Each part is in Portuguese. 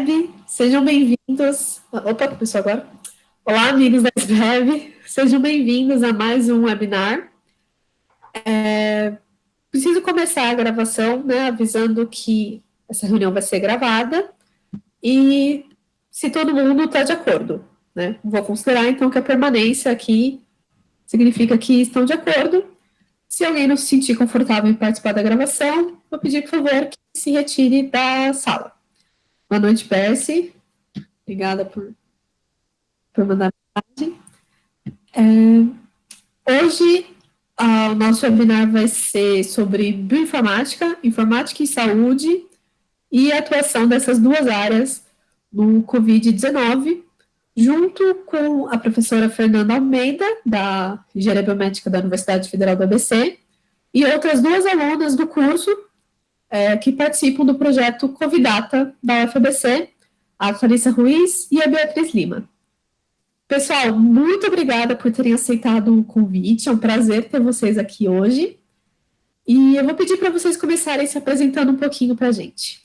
SBEB, sejam bem-vindos. Opa, começou agora. Olá, amigos da SBEB, sejam bem-vindos a mais um webinar. Preciso começar a gravação, né, avisando que essa reunião vai ser gravada e se todo mundo está de acordo, né? Vou considerar, então, que a permanência aqui significa que estão de acordo. Se alguém não se sentir confortável em participar da gravação, vou pedir, por favor, que se retire da sala. Boa noite, Percy. Obrigada por mandar mensagem. Hoje, o nosso webinar vai ser sobre bioinformática, informática e saúde e a atuação dessas duas áreas no Covid-19, junto com a professora Fernanda Almeida, da Engenharia Biomédica da Universidade Federal do ABC, e outras duas alunas do curso que participam do projeto Covidata da UFABC, a Clarissa Ruiz e a Beatriz Lima. Pessoal, muito obrigada por terem aceitado o convite, é um prazer ter vocês aqui hoje. E eu vou pedir para vocês começarem se apresentando um pouquinho para a gente.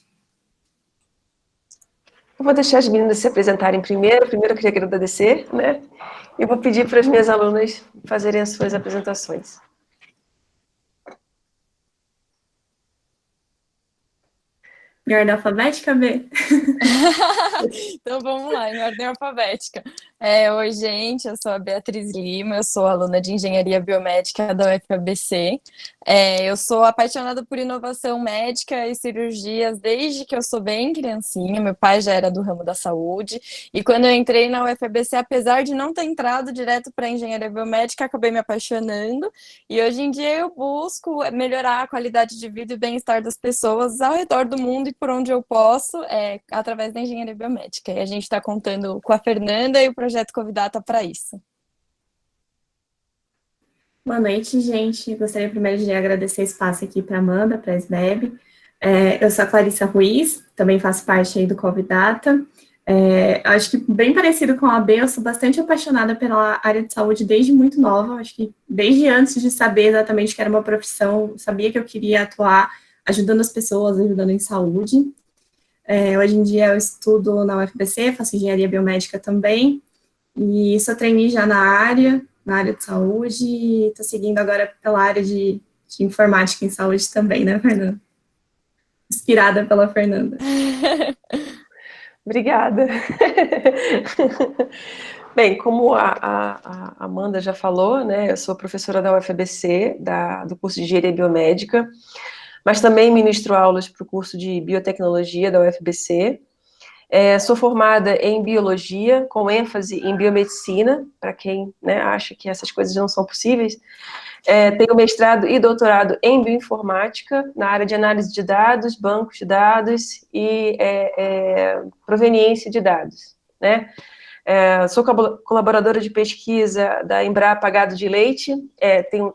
Eu vou deixar as meninas se apresentarem primeiro. Primeiro eu queria agradecer, né? E vou pedir para as minhas alunas fazerem as suas apresentações. Em ordem alfabética, B? Então vamos lá, em ordem alfabética. Oi, gente, eu sou a Beatriz Lima, eu sou aluna de Engenharia Biomédica da UFABC. Eu sou apaixonada por inovação médica e cirurgias desde que eu sou bem criancinha. Meu pai já era do ramo da saúde. E quando eu entrei na UFABC, apesar de não ter entrado direto para Engenharia Biomédica, acabei me apaixonando. E hoje em dia eu busco melhorar a qualidade de vida e bem-estar das pessoas ao redor do mundo e por onde eu posso, através da Engenharia Biomédica. E a gente está contando com a Fernanda e o projeto Covidata para isso. Boa noite, gente. Gostaria primeiro de agradecer o espaço aqui para a Amanda, para a SBEB. Eu sou a Clarissa Ruiz, também faço parte aí do Covidata. Acho que bem parecido com a B, eu sou bastante apaixonada pela área de saúde desde muito nova. Acho que desde antes de saber exatamente que era uma profissão, sabia que eu queria atuar ajudando as pessoas, ajudando em saúde. Hoje em dia eu estudo na UFBC, faço engenharia biomédica também, e sou trainee já na área de saúde, e estou seguindo agora pela área de informática em saúde também, né, Fernanda? Inspirada pela Fernanda. Obrigada. Bem, como a Amanda já falou, né, eu sou professora da UFABC, do curso de Engenharia Biomédica, mas também ministro aulas para o curso de Biotecnologia da UFBC. Sou formada em Biologia, com ênfase em Biomedicina, para quem, né, acha que essas coisas não são possíveis. Tenho mestrado e doutorado em Bioinformática, na área de análise de dados, bancos de dados e proveniência de dados, né? Sou colaboradora de pesquisa da Embrapa Gado de Leite.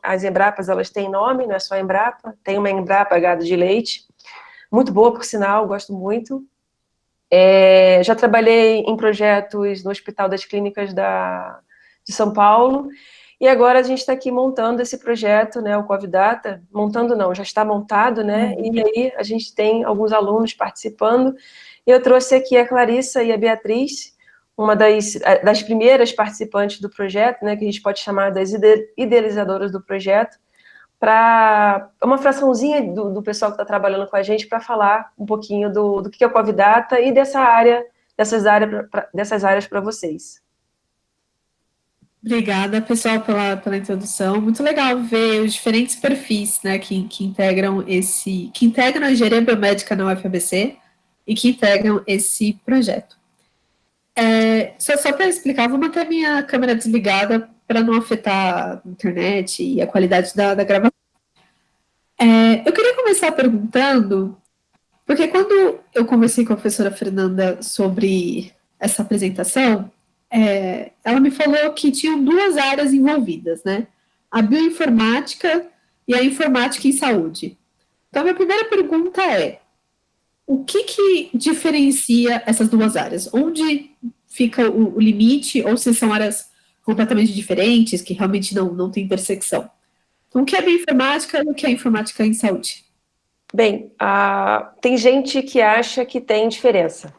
As Embrapas, elas têm nome, não é só Embrapa, tem uma Embrapa Gado de Leite, muito boa, por sinal, gosto muito. Já trabalhei em projetos no Hospital das Clínicas de São Paulo, e agora a gente está aqui montando esse projeto, né, o Covidata, montando não, já está montado, né, e aí a gente tem alguns alunos participando, e eu trouxe aqui a Clarissa e a Beatriz, uma das primeiras participantes do projeto, né, que a gente pode chamar das idealizadoras do projeto, para uma fraçãozinha do pessoal que está trabalhando com a gente para falar um pouquinho do que é o Covidata e dessas áreas para vocês. Obrigada, pessoal, pela introdução. Muito legal ver os diferentes perfis, né, que integram a engenharia biomédica na UFABC e que integram esse projeto. Só para explicar, vou manter minha câmera desligada para não afetar a internet e a qualidade da gravação. Eu queria começar perguntando, porque quando eu conversei com a professora Fernanda sobre essa apresentação, ela me falou que tinham duas áreas envolvidas, né? A bioinformática e a informática em saúde. Então, a minha primeira pergunta é, o que diferencia essas duas áreas? Onde fica o limite, ou se são áreas completamente diferentes, que realmente não tem intersecção? Então, o que é bioinformática e o que é informática em saúde? Bem, tem gente que acha que tem diferença.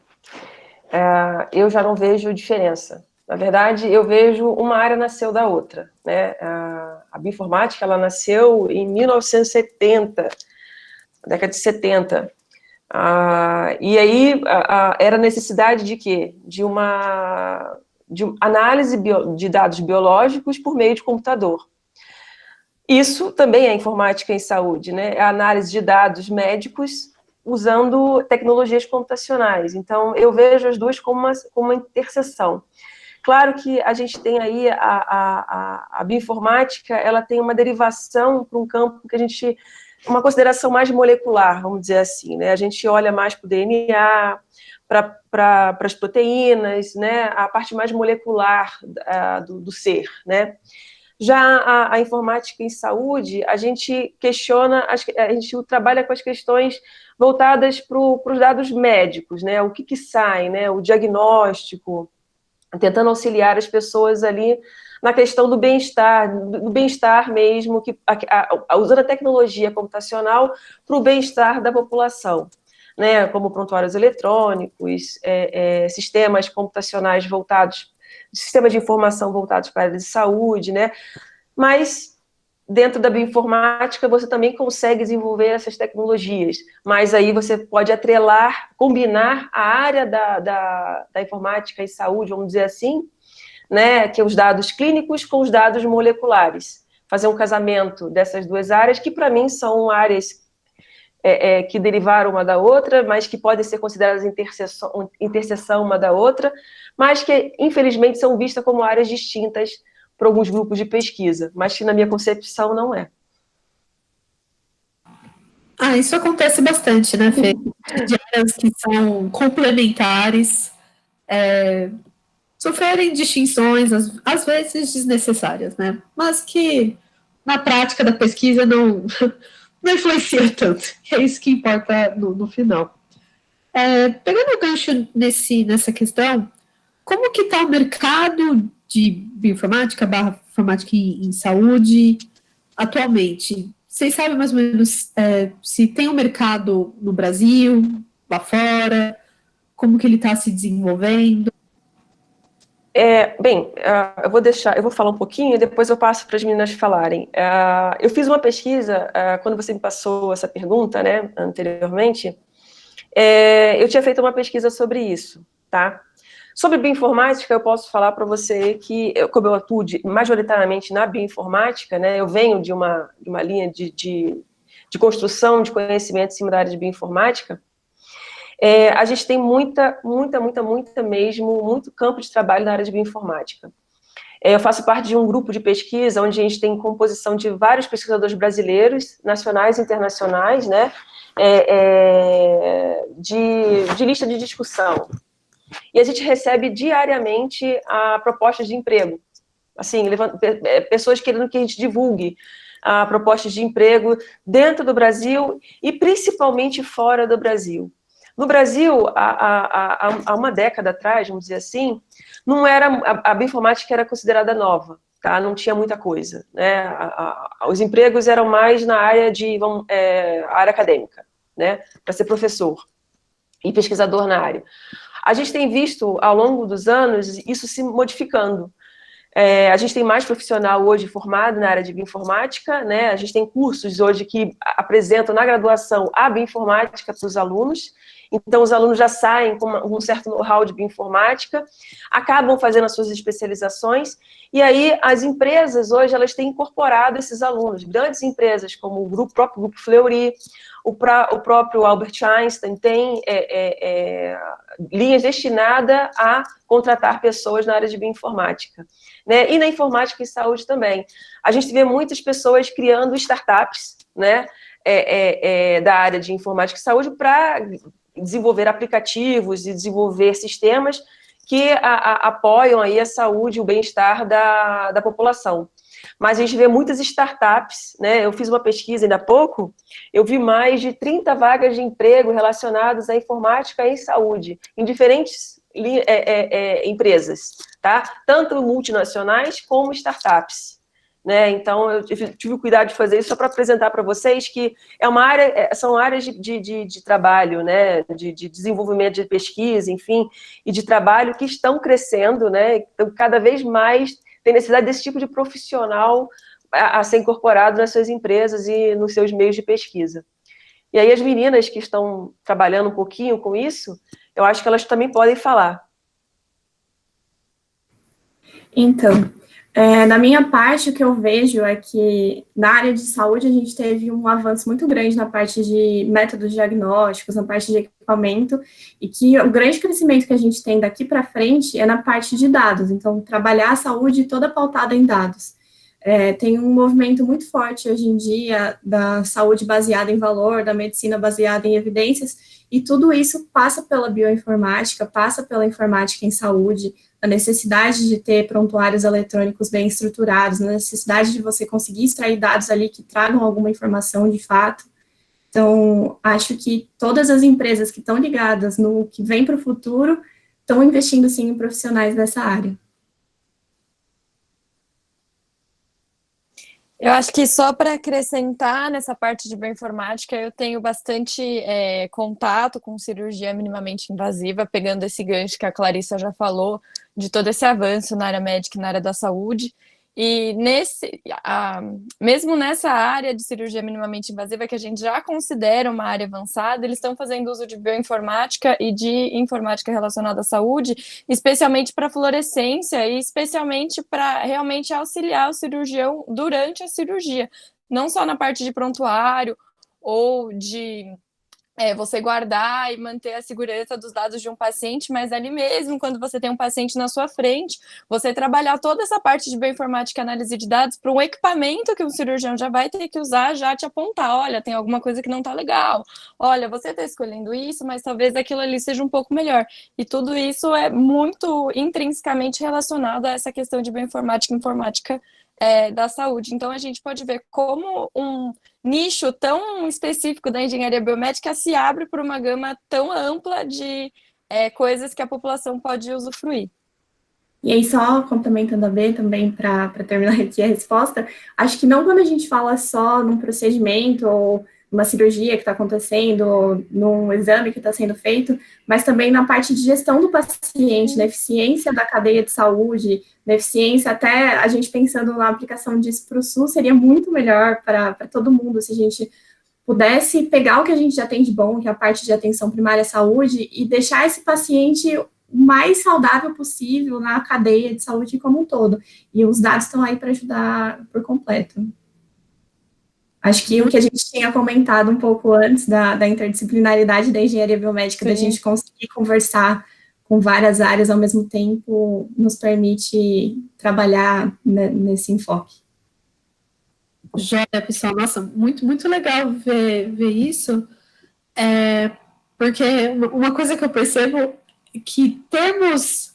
eu já não vejo diferença. Na verdade, eu vejo uma área nasceu da outra, né? A bioinformática, ela nasceu em 1970, década de 70. E aí era necessidade de quê? De uma análise de dados biológicos por meio de computador. Isso também é informática em saúde, né? É a análise de dados médicos usando tecnologias computacionais. Então, eu vejo as duas como uma interseção. Claro que a gente tem aí a bioinformática, ela tem uma derivação para um campo que a gente... uma consideração mais molecular, vamos dizer assim, né? A gente olha mais para o DNA, para as proteínas, né? A parte mais molecular do ser, né? Já a informática em saúde, a gente questiona, a gente trabalha com as questões voltadas para os dados médicos, né? O que sai, né? O diagnóstico, tentando auxiliar as pessoas ali na questão do bem-estar mesmo, usando a tecnologia computacional para o bem-estar da população, né? Como prontuários eletrônicos, sistemas computacionais voltados, sistemas de informação voltados para a área de saúde, né? Mas dentro da bioinformática você também consegue desenvolver essas tecnologias, mas aí você pode atrelar, combinar a área da informática e saúde, vamos dizer assim, né, que é os dados clínicos com os dados moleculares. Fazer um casamento dessas duas áreas, que para mim são áreas que derivaram uma da outra, mas que podem ser consideradas interseção uma da outra, mas que infelizmente são vistas como áreas distintas para alguns grupos de pesquisa, mas que na minha concepção não é. Isso acontece bastante, né, Fê? De áreas que são complementares, sofrerem distinções, às vezes desnecessárias, né? Mas que na prática da pesquisa não influencia tanto. É isso que importa no final. Pegando o gancho nessa questão, como que está o mercado de bioinformática, informática em saúde atualmente? Vocês sabem mais ou menos se tem um mercado no Brasil, lá fora, como que ele está se desenvolvendo? Eu vou falar um pouquinho e depois eu passo para as meninas falarem. Eu fiz uma pesquisa, quando você me passou essa pergunta, né, anteriormente, eu tinha feito uma pesquisa sobre isso, tá? Sobre bioinformática, eu posso falar para você que, como eu atuo majoritariamente na bioinformática, né, eu venho de uma linha de construção de conhecimento em cima da área de bioinformática, a gente tem muito campo de trabalho na área de bioinformática. Eu faço parte de um grupo de pesquisa onde a gente tem composição de vários pesquisadores brasileiros, nacionais e internacionais, né, de lista de discussão. E a gente recebe diariamente propostas de emprego. Assim, pessoas querendo que a gente divulgue propostas de emprego dentro do Brasil e principalmente fora do Brasil. No Brasil, há uma década atrás, vamos dizer assim, a bioinformática era considerada nova, tá? Não tinha muita coisa, né? Os empregos eram mais na área área acadêmica, né? Para ser professor e pesquisador na área. A gente tem visto, ao longo dos anos, isso se modificando. A gente tem mais profissional hoje formado na área de bioinformática, né? A gente tem cursos hoje que apresentam na graduação a bioinformática para os alunos. Então, os alunos já saem com um certo know-how de bioinformática, acabam fazendo as suas especializações, e aí as empresas hoje elas têm incorporado esses alunos. Grandes empresas como o próprio Grupo Fleury, o próprio Albert Einstein tem linhas destinadas a contratar pessoas na área de bioinformática, né? E na informática e saúde também. A gente vê muitas pessoas criando startups, né? Da área de informática e saúde para desenvolver aplicativos e desenvolver sistemas que apoiam aí a saúde e o bem-estar da população. Mas a gente vê muitas startups, né? Eu fiz uma pesquisa ainda há pouco, eu vi mais de 30 vagas de emprego relacionadas à informática e saúde, em diferentes empresas, tá? Tanto multinacionais como startups. né? Então, eu tive o cuidado de fazer isso só para apresentar para vocês que é uma área, são áreas de trabalho, né? De desenvolvimento de pesquisa, enfim, e de trabalho que estão crescendo, né? Então, cada vez mais tem necessidade desse tipo de profissional a ser incorporado nas suas empresas e nos seus meios de pesquisa. E aí as meninas que estão trabalhando um pouquinho com isso, eu acho que elas também podem falar. Então, na minha parte, o que eu vejo é que na área de saúde a gente teve um avanço muito grande na parte de métodos diagnósticos, na parte de equipamento, e que o grande crescimento que a gente tem daqui para frente é na parte de dados. Então, trabalhar a saúde toda pautada em dados. Tem um movimento muito forte hoje em dia da saúde baseada em valor, da medicina baseada em evidências, e tudo isso passa pela bioinformática, passa pela informática em saúde, a necessidade de ter prontuários eletrônicos bem estruturados, a necessidade de você conseguir extrair dados ali que tragam alguma informação de fato. Então, acho que todas as empresas que estão ligadas no que vem para o futuro estão investindo, sim, em profissionais dessa área. Eu acho que só para acrescentar nessa parte de bioinformática, eu tenho bastante contato com cirurgia minimamente invasiva, pegando esse gancho que a Clarissa já falou, de todo esse avanço na área médica e na área da saúde. E mesmo nessa área de cirurgia minimamente invasiva, que a gente já considera uma área avançada, eles estão fazendo uso de bioinformática e de informática relacionada à saúde, especialmente para fluorescência e especialmente para realmente auxiliar o cirurgião durante a cirurgia, não só na parte de prontuário ou de você guardar e manter a segurança dos dados de um paciente, mas ali mesmo, quando você tem um paciente na sua frente, você trabalhar toda essa parte de bioinformática e análise de dados para um equipamento que o cirurgião já vai ter que usar, já te apontar, olha, tem alguma coisa que não está legal, olha, você está escolhendo isso, mas talvez aquilo ali seja um pouco melhor. E tudo isso é muito intrinsecamente relacionado a essa questão de bioinformática e informática da saúde. Então, a gente pode ver como um nicho tão específico da engenharia biomédica se abre para uma gama tão ampla de coisas que a população pode usufruir. E aí, só complementando a B também, para terminar aqui a resposta, acho que não quando a gente fala só num procedimento ou numa cirurgia que está acontecendo, ou num exame que está sendo feito, mas também na parte de gestão do paciente, na eficiência da cadeia de saúde, na eficiência, até a gente pensando na aplicação disso para o SUS, seria muito melhor para todo mundo se a gente pudesse pegar o que a gente já tem de bom, que é a parte de atenção primária à saúde, e deixar esse paciente o mais saudável possível na cadeia de saúde como um todo. E os dados estão aí para ajudar por completo. Acho que o que a gente tinha comentado um pouco antes da interdisciplinaridade da engenharia biomédica, da gente conseguir conversar com várias áreas ao mesmo tempo, nos permite trabalhar nesse enfoque. Joia, pessoal, nossa, muito, muito legal ver isso, porque uma coisa que eu percebo é que termos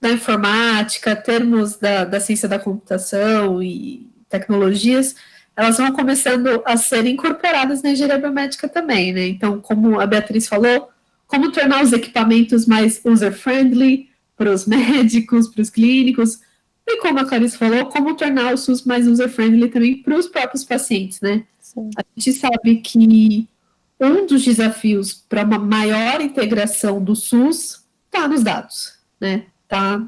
da informática, termos da ciência da computação e tecnologias, elas vão começando a ser incorporadas na engenharia biomédica também, né? Então, como a Beatriz falou, como tornar os equipamentos mais user-friendly para os médicos, para os clínicos, e como a Clarice falou, como tornar o SUS mais user-friendly também para os próprios pacientes, né? Sim. A gente sabe que um dos desafios para uma maior integração do SUS está nos dados, né? Está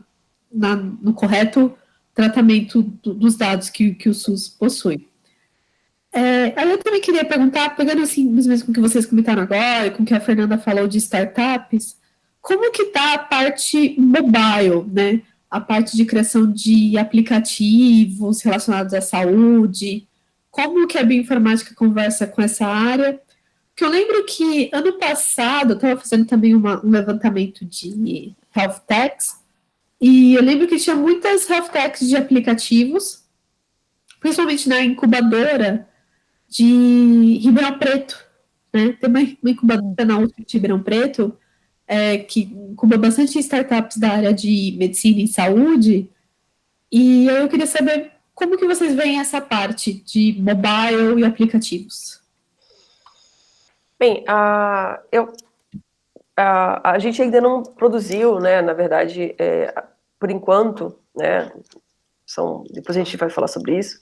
no correto tratamento dos dados que o SUS possui. Aí eu também queria perguntar, pegando assim, mesmo com o que vocês comentaram agora, e com o que a Fernanda falou de startups, como que está a parte mobile, né? A parte de criação de aplicativos relacionados à saúde, como que a bioinformática conversa com essa área? Porque eu lembro que ano passado eu estava fazendo também um levantamento de health techs, e eu lembro que tinha muitas health techs de aplicativos, principalmente na incubadora de Ribeirão Preto, né? Tem uma incubadora na USP de Ribeirão Preto, que incuba bastante startups da área de medicina e saúde, e eu queria saber como que vocês veem essa parte de mobile e aplicativos. Bem, a gente ainda não produziu, né, na verdade, por enquanto, né, depois a gente vai falar sobre isso,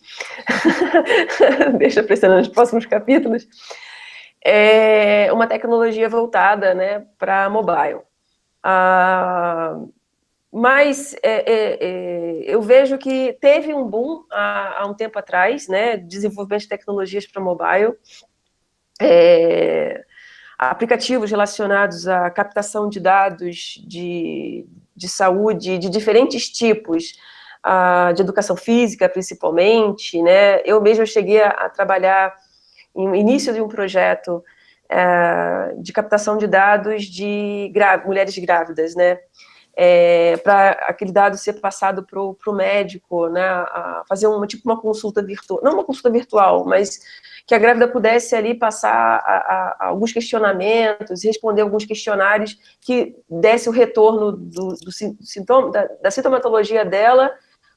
deixa pensando nos próximos capítulos, é uma tecnologia voltada, né, para mobile. Mas eu vejo que teve um boom há um tempo atrás, né, desenvolvimento de tecnologias para mobile, aplicativos relacionados à captação de dados de saúde de diferentes tipos, de educação física, principalmente, né? Eu mesma cheguei a trabalhar no início de um projeto de captação de dados de mulheres grávidas, né? Para aquele dado ser passado para o médico, né? Fazer uma consulta virtual, não uma consulta virtual, mas que a grávida pudesse ali passar alguns questionamentos, responder alguns questionários que desse o retorno do sintoma, da sintomatologia dela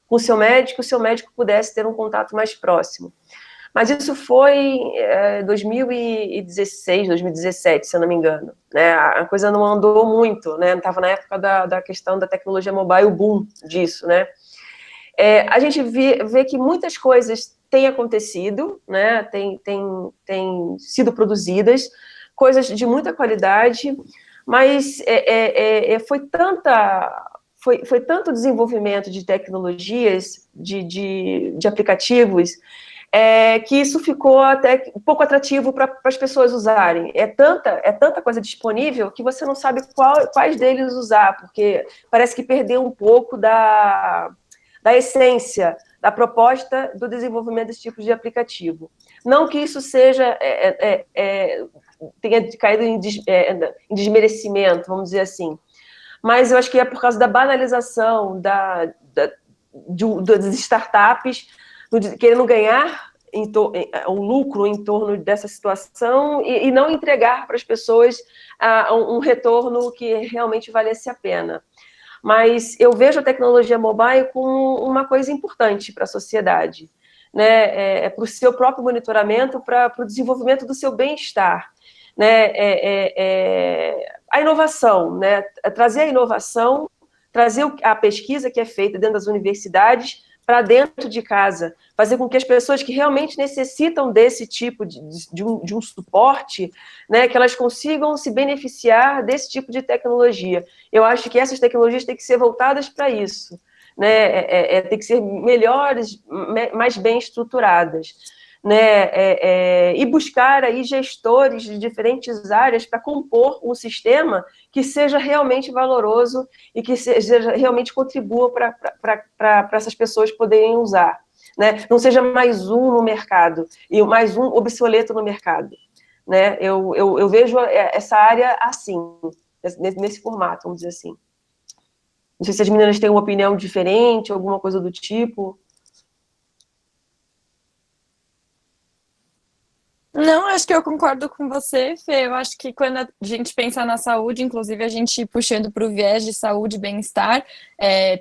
com o seu médico pudesse ter um contato mais próximo. Mas isso foi em 2016, 2017, se eu não me engano, né? A coisa não andou muito, né? Estava na época da questão da tecnologia mobile, o boom disso, né? A gente vê que muitas coisas têm acontecido, né? Tem sido produzidas, coisas de muita qualidade, mas foi tanto desenvolvimento de tecnologias, de aplicativos, que isso ficou até um pouco atrativo para as pessoas usarem. É tanta coisa disponível que você não sabe quais deles usar, porque parece que perdeu um pouco da essência, da proposta do desenvolvimento desse tipo de aplicativo. Não que isso tenha caído em desmerecimento, vamos dizer assim, mas eu acho que é por causa da banalização das startups, querendo ganhar um lucro em torno dessa situação e não entregar para as pessoas um retorno que realmente valesse a pena. Mas eu vejo a tecnologia mobile como uma coisa importante para a sociedade, né? Para o seu próprio monitoramento, para o desenvolvimento do seu bem-estar, né? A inovação, né? Trazer a inovação, trazer a pesquisa que é feita dentro das universidades para dentro de casa, fazer com que as pessoas que realmente necessitam desse tipo de um suporte, né, que elas consigam se beneficiar desse tipo de tecnologia. Eu acho que essas tecnologias têm que ser voltadas para isso, né, tem que ser melhores, mais bem estruturadas, né, e buscar aí gestores de diferentes áreas para compor um sistema que seja realmente valoroso e que realmente contribua para essas pessoas poderem usar, né? Não seja mais um no mercado e mais um obsoleto no mercado, né? Eu vejo essa área assim, nesse formato, vamos dizer assim. Não sei se as meninas têm uma opinião diferente, alguma coisa do tipo. Não, acho que eu concordo com você, Fê. Eu acho que quando a gente pensa na saúde, inclusive a gente puxando para o viés de saúde e bem-estar,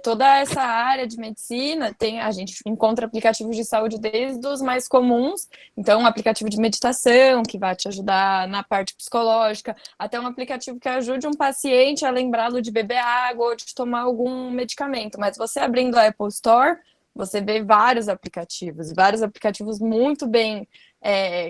toda essa área de medicina, a gente encontra aplicativos de saúde desde os mais comuns, então um aplicativo de meditação que vai te ajudar na parte psicológica, até um aplicativo que ajude um paciente a lembrá-lo de beber água ou de tomar algum medicamento. Mas você abrindo a Apple Store, você vê vários aplicativos muito bem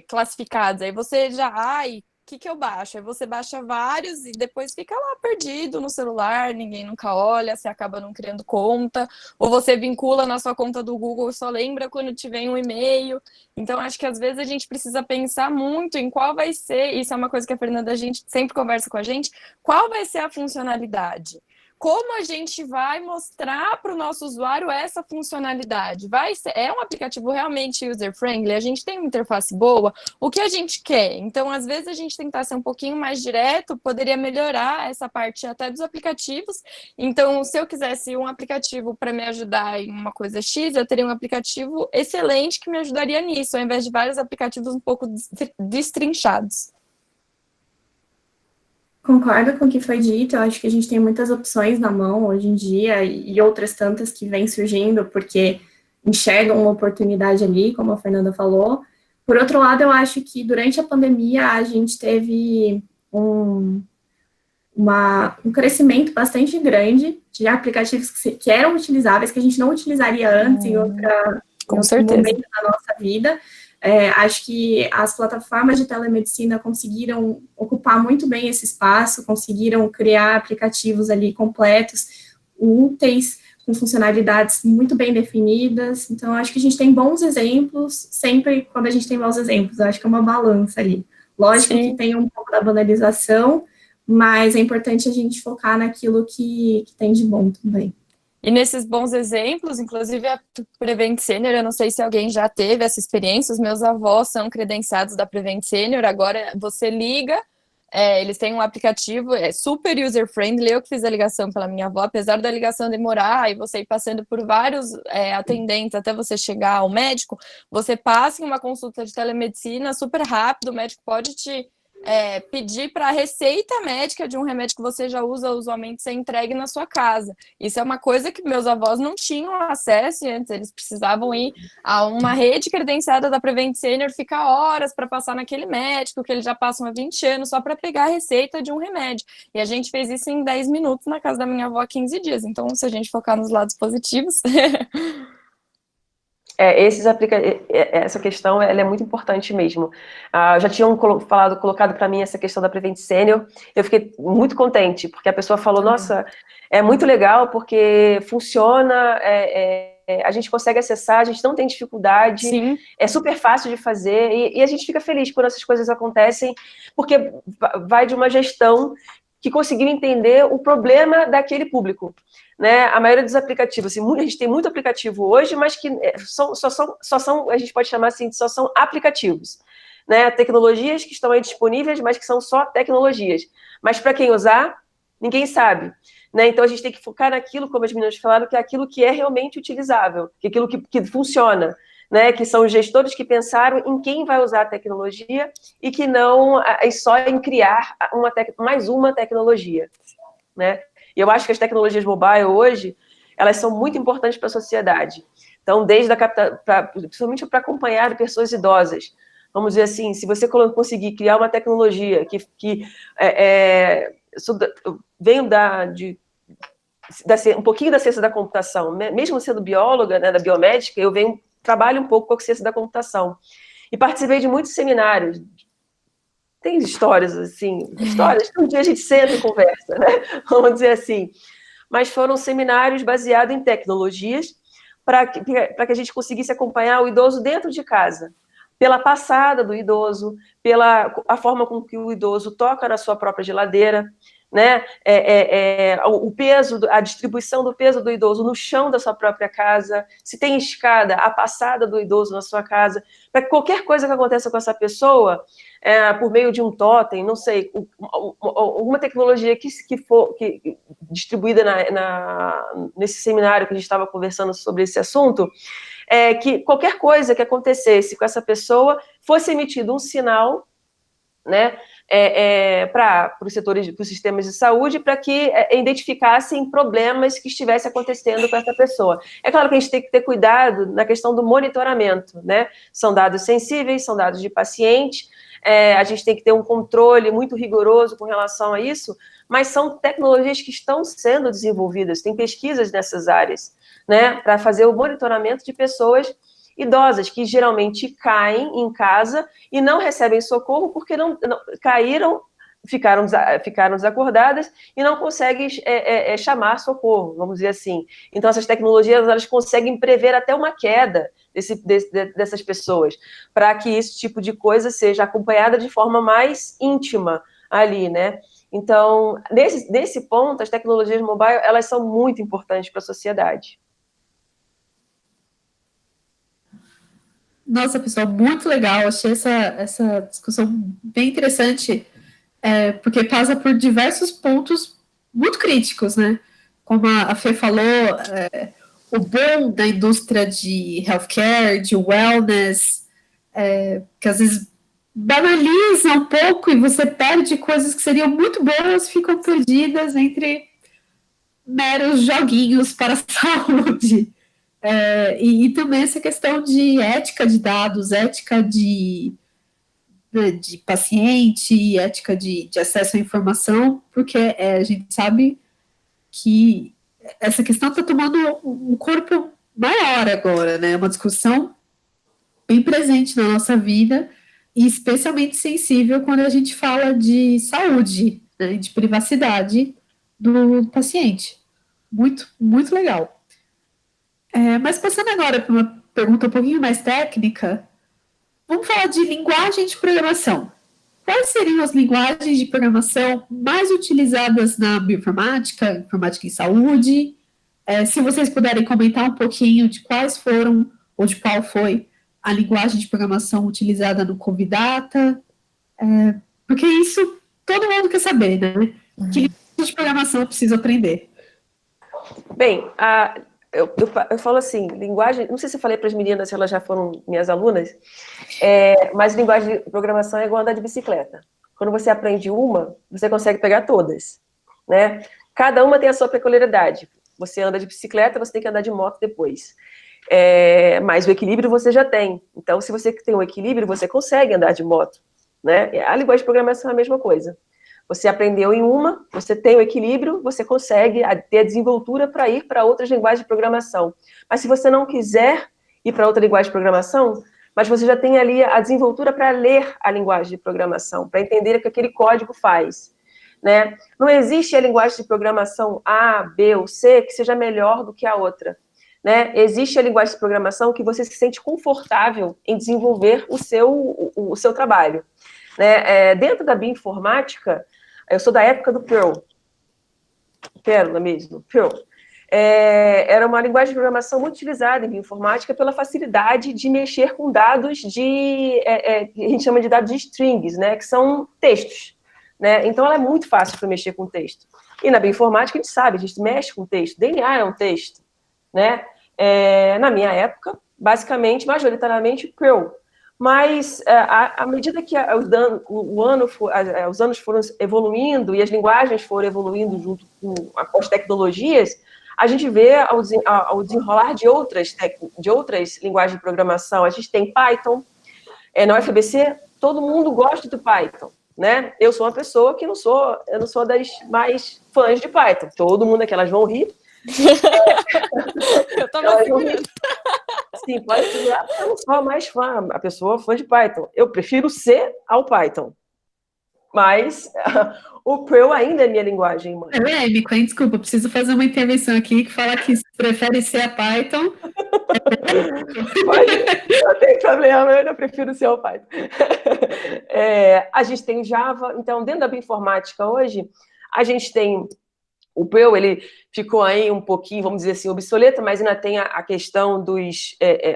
classificados. Aí você já, o que eu baixo? Aí você baixa vários e depois fica lá perdido no celular, ninguém nunca olha, você acaba não criando conta, ou você vincula na sua conta do Google e só lembra quando te vem um e-mail. Então, acho que às vezes a gente precisa pensar muito em qual vai ser, isso é uma coisa que a Fernanda, a gente sempre conversa com a gente, qual vai ser a funcionalidade? Como a gente vai mostrar para o nosso usuário essa funcionalidade? É um aplicativo realmente user-friendly? A gente tem uma interface boa? O que a gente quer? Então, às vezes, a gente tentar ser um pouquinho mais direto poderia melhorar essa parte até dos aplicativos. Então, se eu quisesse um aplicativo para me ajudar em uma coisa X, eu teria um aplicativo excelente que me ajudaria nisso, ao invés de vários aplicativos um pouco destrinchados. Concordo com o que foi dito, eu acho que a gente tem muitas opções na mão hoje em dia e outras tantas que vêm surgindo porque enxergam uma oportunidade ali, como a Fernanda falou. Por outro lado, eu acho que durante a pandemia a gente teve um um crescimento bastante grande de aplicativos que eram utilizáveis, que a gente não utilizaria antes em outro momento da nossa vida. Acho que as plataformas de telemedicina conseguiram ocupar muito bem esse espaço, conseguiram criar aplicativos ali completos, úteis, com funcionalidades muito bem definidas. Então, acho que a gente tem bons exemplos, sempre quando a gente tem bons exemplos, eu acho que é uma balança ali. Lógico que tem um pouco da banalização, mas é importante a gente focar naquilo que tem de bom também. E nesses bons exemplos, inclusive a Prevent Senior, eu não sei se alguém já teve essa experiência, os meus avós são credenciados da Prevent Senior, agora você liga, eles têm um aplicativo, super user-friendly, eu que fiz a ligação pela minha avó, apesar da ligação demorar e você ir passando por vários atendentes até você chegar ao médico, você passa em uma consulta de telemedicina super rápido, o médico pode te pedir para a receita médica de um remédio que você já usa usualmente ser entregue na sua casa. Isso é uma coisa que meus avós não tinham acesso antes, eles precisavam ir a uma rede credenciada da Prevent Senior, ficar horas para passar naquele médico, que eles já passam há 20 anos, só para pegar a receita de um remédio. E a gente fez isso em 10 minutos na casa da minha avó há 15 dias. Então, se a gente focar nos lados positivos... Essa questão ela é muito importante mesmo. Já tinham colocado para mim essa questão da Prevent Senior, eu fiquei muito contente, porque a pessoa falou, nossa, é muito legal, porque funciona, a gente consegue acessar, a gente não tem dificuldade, Sim. É super fácil de fazer, e a gente fica feliz quando essas coisas acontecem, porque vai de uma gestão que conseguiu entender o problema daquele público. Né? A maioria dos aplicativos, assim, a gente tem muito aplicativo hoje, mas que só são, a gente pode chamar assim, só são aplicativos. Né? Tecnologias que estão aí disponíveis, mas que são só tecnologias. Mas para quem usar, ninguém sabe. Né? Então a gente tem que focar naquilo, como as meninas falaram, que é aquilo que é realmente utilizável, que é aquilo que funciona. Né, que são os gestores que pensaram em quem vai usar a tecnologia e que não só em criar mais uma tecnologia. Né? E eu acho que as tecnologias mobile hoje, elas são muito importantes para a sociedade. Então, principalmente para acompanhar pessoas idosas. Vamos dizer assim, se você conseguir criar uma tecnologia que vem um pouquinho da ciência da computação, mesmo sendo bióloga, né, da biomédica, eu trabalho um pouco com a ciência da computação. E participei de muitos seminários. Tem histórias, assim, que um dia a gente senta e conversa, né? Vamos dizer assim. Mas foram seminários baseados em tecnologias para que a gente conseguisse acompanhar o idoso dentro de casa, pela passada do idoso, pela a forma com que o idoso toca na sua própria geladeira, né? O peso, a distribuição do peso do idoso no chão da sua própria casa, se tem escada, a passada do idoso na sua casa, para que qualquer coisa que aconteça com essa pessoa, por meio de um totem, não sei, alguma tecnologia que distribuída nesse seminário que a gente estava conversando sobre esse assunto, que qualquer coisa que acontecesse com essa pessoa fosse emitido um sinal, né, para os sistemas de saúde, para que identificassem problemas que estivessem acontecendo com essa pessoa. É claro que a gente tem que ter cuidado na questão do monitoramento, né? São dados sensíveis, são dados de paciente, a gente tem que ter um controle muito rigoroso com relação a isso, mas são tecnologias que estão sendo desenvolvidas, tem pesquisas nessas áreas, né, para fazer o monitoramento de pessoas idosas, que geralmente caem em casa e não recebem socorro porque não caíram, ficaram desacordadas e não conseguem chamar socorro, vamos dizer assim. Então, essas tecnologias, elas conseguem prever até uma queda dessas pessoas, para que esse tipo de coisa seja acompanhada de forma mais íntima ali, né? Então, nesse ponto, as tecnologias mobile, elas são muito importantes para a sociedade. Nossa, pessoal, muito legal. Achei essa discussão bem interessante, porque passa por diversos pontos muito críticos, né? Como a Fê falou, o bom da indústria de healthcare, de wellness, que às vezes banaliza um pouco e você perde coisas que seriam muito boas, ficam perdidas entre meros joguinhos para a saúde. E também essa questão de ética de dados, ética de né, de paciente e ética de acesso à informação, porque a gente sabe que essa questão está tomando um corpo maior agora, né? Uma discussão bem presente na nossa vida e especialmente sensível quando a gente fala de saúde, né, de privacidade do paciente. Muito, muito legal. Mas passando agora para uma pergunta um pouquinho mais técnica, vamos falar de linguagem de programação. Quais seriam as linguagens de programação mais utilizadas na bioinformática, informática em saúde? Se vocês puderem comentar um pouquinho de quais foram, ou de qual foi a linguagem de programação utilizada no Covidata, porque isso todo mundo quer saber, né? Que linguagem de programação eu preciso aprender? Bem, eu falo assim, linguagem, não sei se eu falei para as meninas se elas já foram minhas alunas, mas linguagem de programação é igual andar de bicicleta. Quando você aprende uma, você consegue pegar todas, né? Cada uma tem a sua peculiaridade. Você anda de bicicleta, você tem que andar de moto depois. Mas o equilíbrio você já tem. Então, se você tem um equilíbrio, você consegue andar de moto, né? A linguagem de programação é a mesma coisa. Você aprendeu em uma, você tem o equilíbrio, você consegue ter a desenvoltura para ir para outras linguagens de programação. Mas se você não quiser ir para outra linguagem de programação, mas você já tem ali a desenvoltura para ler a linguagem de programação, para entender o que aquele código faz, né? Não existe a linguagem de programação A, B ou C que seja melhor do que a outra, né? Existe a linguagem de programação que você se sente confortável em desenvolver o seu trabalho, né? Dentro da bioinformática, eu sou da época do Perl, Pérola mesmo, Perl. Era uma linguagem de programação muito utilizada em bioinformática pela facilidade de mexer com dados a gente chama de dados de strings, né, que são textos, né? Então ela é muito fácil para mexer com texto. E na bioinformática a gente sabe, a gente mexe com texto, DNA é um texto, né? Na minha época, basicamente, majoritariamente Perl. Mas, à medida que os anos foram evoluindo e as linguagens foram evoluindo junto com as tecnologias, a gente vê ao desenrolar de outras linguagens de programação. A gente tem Python. Na UFABC, todo mundo gosta do Python, né? Eu sou uma pessoa que eu não sou das mais fãs de Python. Todo mundo aqui, elas vão rir. Eu tava segurando. Sim, pode ser. Eu não sou a mais fã, a pessoa fã de Python. Eu prefiro C ao Python. Mas o Perl ainda é minha linguagem, mãe. Polêmico, hein? Desculpa, preciso fazer uma intervenção aqui que fala que prefere ser a Python. Não tem problema, eu prefiro ser o Python. A gente tem Java, então dentro da bioinformática hoje, a gente tem o Perl, ele ficou aí um pouquinho, vamos dizer assim, obsoleto, mas ainda tem a questão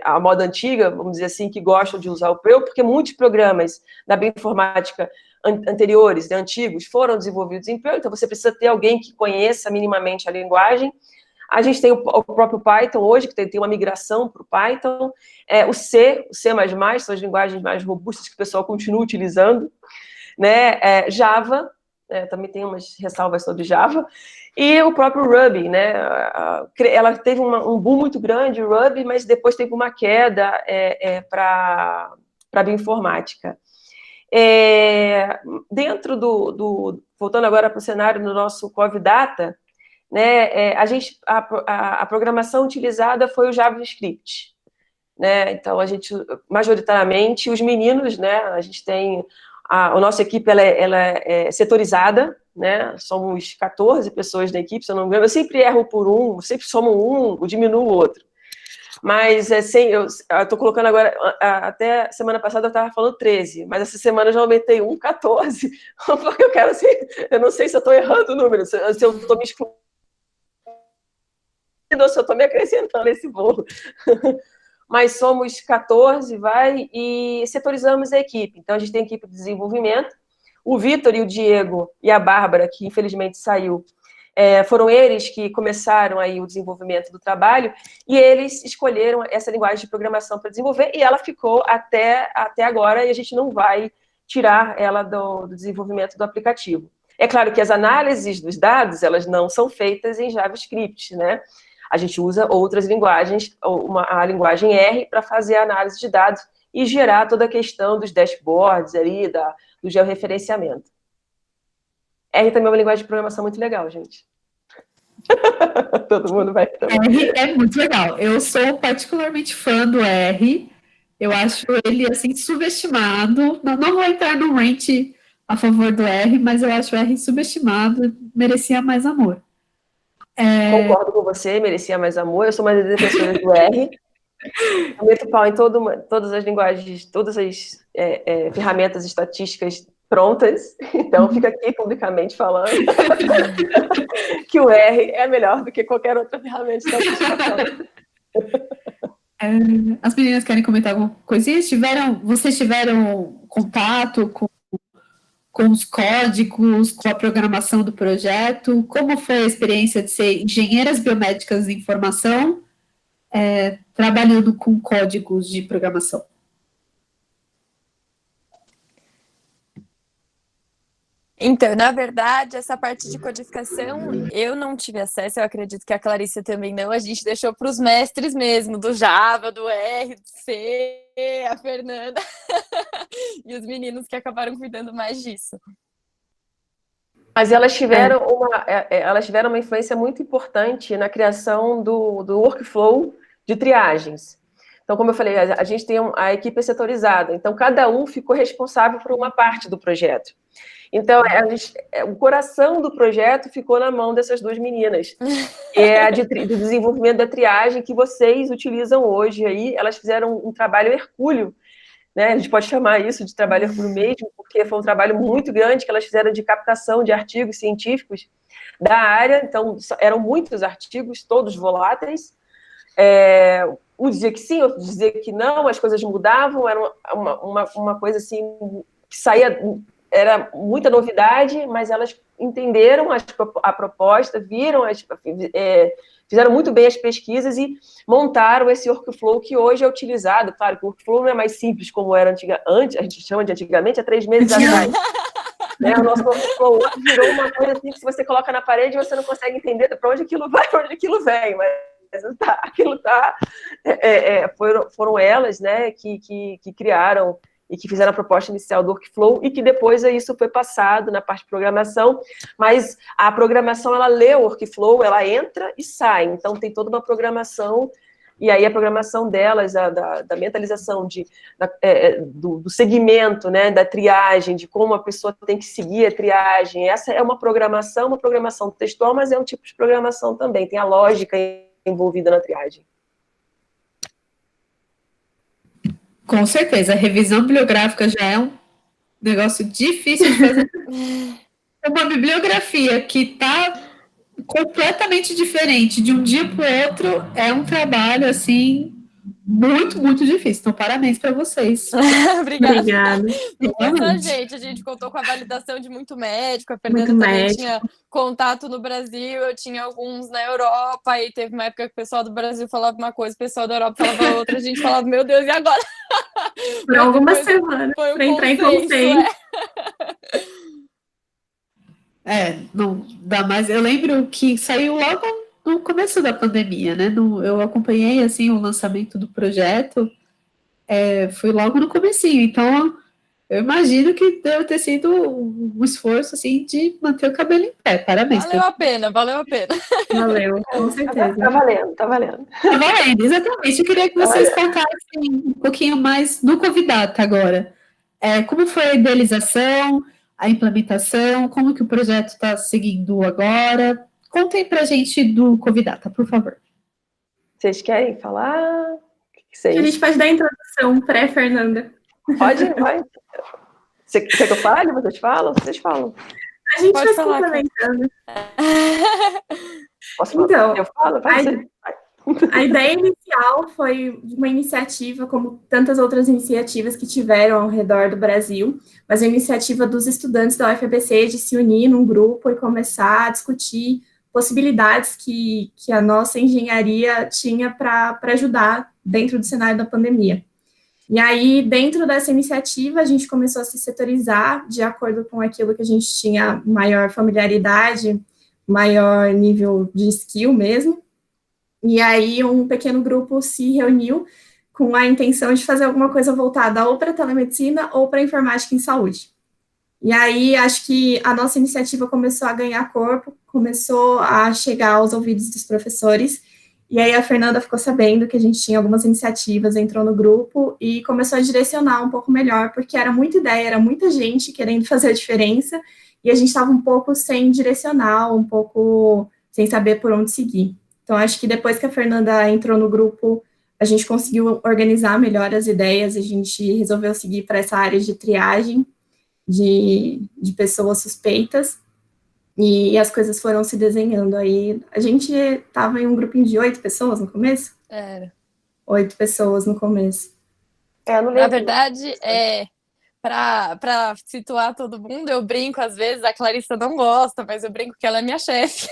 a moda antiga, vamos dizer assim, que gostam de usar o Perl, porque muitos programas da bioinformática anteriores, né, antigos, foram desenvolvidos em Perl, então você precisa ter alguém que conheça minimamente a linguagem. A gente tem o próprio Python hoje, que tem uma migração para o Python, o C, são as linguagens mais robustas que o pessoal continua utilizando, né? Java, também tem umas ressalvas sobre Java, e o próprio Ruby, né? Ela teve um boom muito grande, o Ruby, mas depois teve uma queda para a bioinformática. Dentro voltando agora para o cenário do nosso Covidata, né, a programação utilizada foi o JavaScript, né? Então a gente majoritariamente os meninos, né? A gente tem a nossa equipe, ela é setorizada, né? Somos 14 pessoas da equipe, se eu não me engano. Eu sempre erro por um, sempre somo um, diminuo o outro. Mas eu estou colocando agora, até semana passada eu estava falando 13, mas essa semana eu já aumentei 14, porque eu quero, assim, eu não sei se eu estou errando o número, se eu estou me excluindo, ou se eu estou me acrescentando esse bolo. Mas somos 14, e setorizamos a equipe. Então, a gente tem equipe de desenvolvimento. O Vitor e o Diego e a Bárbara, que infelizmente saiu, foram eles que começaram aí o desenvolvimento do trabalho, e eles escolheram essa linguagem de programação para desenvolver, e ela ficou até agora, e a gente não vai tirar ela do desenvolvimento do aplicativo. É claro que as análises dos dados, elas não são feitas em JavaScript, né? A gente usa outras linguagens, a linguagem R, para fazer a análise de dados, e gerar toda a questão dos dashboards ali, do georreferenciamento. R também é uma linguagem de programação muito legal, gente. Todo mundo vai também. R é muito legal. Eu sou particularmente fã do R. Eu acho ele, assim, subestimado. Não vou entrar no rant a favor do R, mas eu acho o R subestimado, merecia mais amor. Concordo com você, merecia mais amor. Eu sou mais defensora do R. Eu meto pau em todas as linguagens, todas as ferramentas estatísticas prontas. Então, fica aqui publicamente falando que o R é melhor do que qualquer outra ferramenta estatística. As meninas querem comentar alguma coisinha? Vocês tiveram contato com os códigos, com a programação do projeto? Como foi a experiência de ser engenheiras biomédicas de informação, trabalhando com códigos de programação? Então, na verdade, essa parte de codificação eu não tive acesso, eu acredito que a Clarice também não, a gente deixou para os mestres mesmo, do Java, do R, do C, a Fernanda, e os meninos que acabaram cuidando mais disso. Mas elas tiveram uma influência muito importante na criação do workflow de triagens. Então, como eu falei, a gente tem a equipe setorizada, então cada um ficou responsável por uma parte do projeto. Então, o coração do projeto ficou na mão dessas duas meninas. Do desenvolvimento da triagem que vocês utilizam hoje aí. Elas fizeram um trabalho hercúleo, né? A gente pode chamar isso de trabalho hercúleo mesmo, porque foi um trabalho muito grande que elas fizeram de captação de artigos científicos da área. Então, eram muitos artigos, todos voláteis. Um dizia que sim, outro dizia que não, as coisas mudavam, era uma coisa assim que saía... Era muita novidade, mas elas entenderam a proposta, fizeram muito bem as pesquisas e montaram esse workflow que hoje é utilizado. Claro que o workflow não é mais simples como era antes, a gente chama de antigamente, há 3 meses atrás. Né? O nosso workflow virou uma coisa assim que se você coloca na parede, você não consegue entender para onde aquilo vai, para onde aquilo vem, mas foram elas, né, que criaram e que fizeram a proposta inicial do workflow, e que depois isso foi passado na parte de programação, mas a programação, ela lê o workflow, ela entra e sai, então tem toda uma programação, e aí a programação delas, da mentalização, do segmento, né, da triagem, de como a pessoa tem que seguir a triagem, essa é uma programação textual, mas é um tipo de programação também, tem a lógica envolvida na triagem. Com certeza, a revisão bibliográfica já é um negócio difícil de fazer. Uma bibliografia que está completamente diferente de um dia para o outro é um trabalho, assim, muito, muito difícil. Então, parabéns para vocês. Obrigada. Não foi só a gente contou com a validação de muito médico, a Fernanda também tinha contato no Brasil, eu tinha alguns na Europa, e teve uma época que o pessoal do Brasil falava uma coisa, o pessoal da Europa falava outra, a gente falava, meu Deus, e agora? Por algumas semanas, para entrar em consenso. Não dá mais. Eu lembro que saiu logo no começo da pandemia, né? Eu acompanhei, assim, o lançamento do projeto, foi logo no comecinho, então eu imagino que deve ter sido um esforço, assim, de manter o cabelo em pé. Parabéns. Valeu a pena. Valeu, com certeza. Tá valendo. Tá valendo, exatamente. Eu queria que vocês contassem um pouquinho mais do Covidata agora. Como foi a idealização, a implementação, como que o projeto está seguindo agora? Contem pra gente do Covidata, por favor. Vocês querem falar? A gente pode dar a introdução pré-Fernanda. Pode. Você quer que eu fale? Vocês falam? Vocês falam. A gente vai complementando. Posso falar? Então, eu falo? A ideia inicial foi uma iniciativa, como tantas outras iniciativas que tiveram ao redor do Brasil, mas a iniciativa dos estudantes da UFABC de se unir num grupo e começar a discutir possibilidades que a nossa engenharia tinha para ajudar dentro do cenário da pandemia. E aí, dentro dessa iniciativa, a gente começou a se setorizar de acordo com aquilo que a gente tinha maior familiaridade, maior nível de skill mesmo. E aí, um pequeno grupo se reuniu com a intenção de fazer alguma coisa voltada ou para telemedicina ou para informática em saúde. E aí, acho que a nossa iniciativa começou a ganhar corpo, começou a chegar aos ouvidos dos professores, e aí a Fernanda ficou sabendo que a gente tinha algumas iniciativas, entrou no grupo e começou a direcionar um pouco melhor, porque era muita ideia, era muita gente querendo fazer a diferença, e a gente estava um pouco sem direcional, um pouco sem saber por onde seguir. Então, acho que depois que a Fernanda entrou no grupo, a gente conseguiu organizar melhor as ideias, a gente resolveu seguir para essa área de triagem de pessoas suspeitas, e as coisas foram se desenhando aí. A gente estava em um grupinho de 8 pessoas no começo? Era. 8 pessoas no começo. Na verdade, para situar todo mundo, eu brinco às vezes, a Clarissa não gosta, mas eu brinco que ela é minha chefe.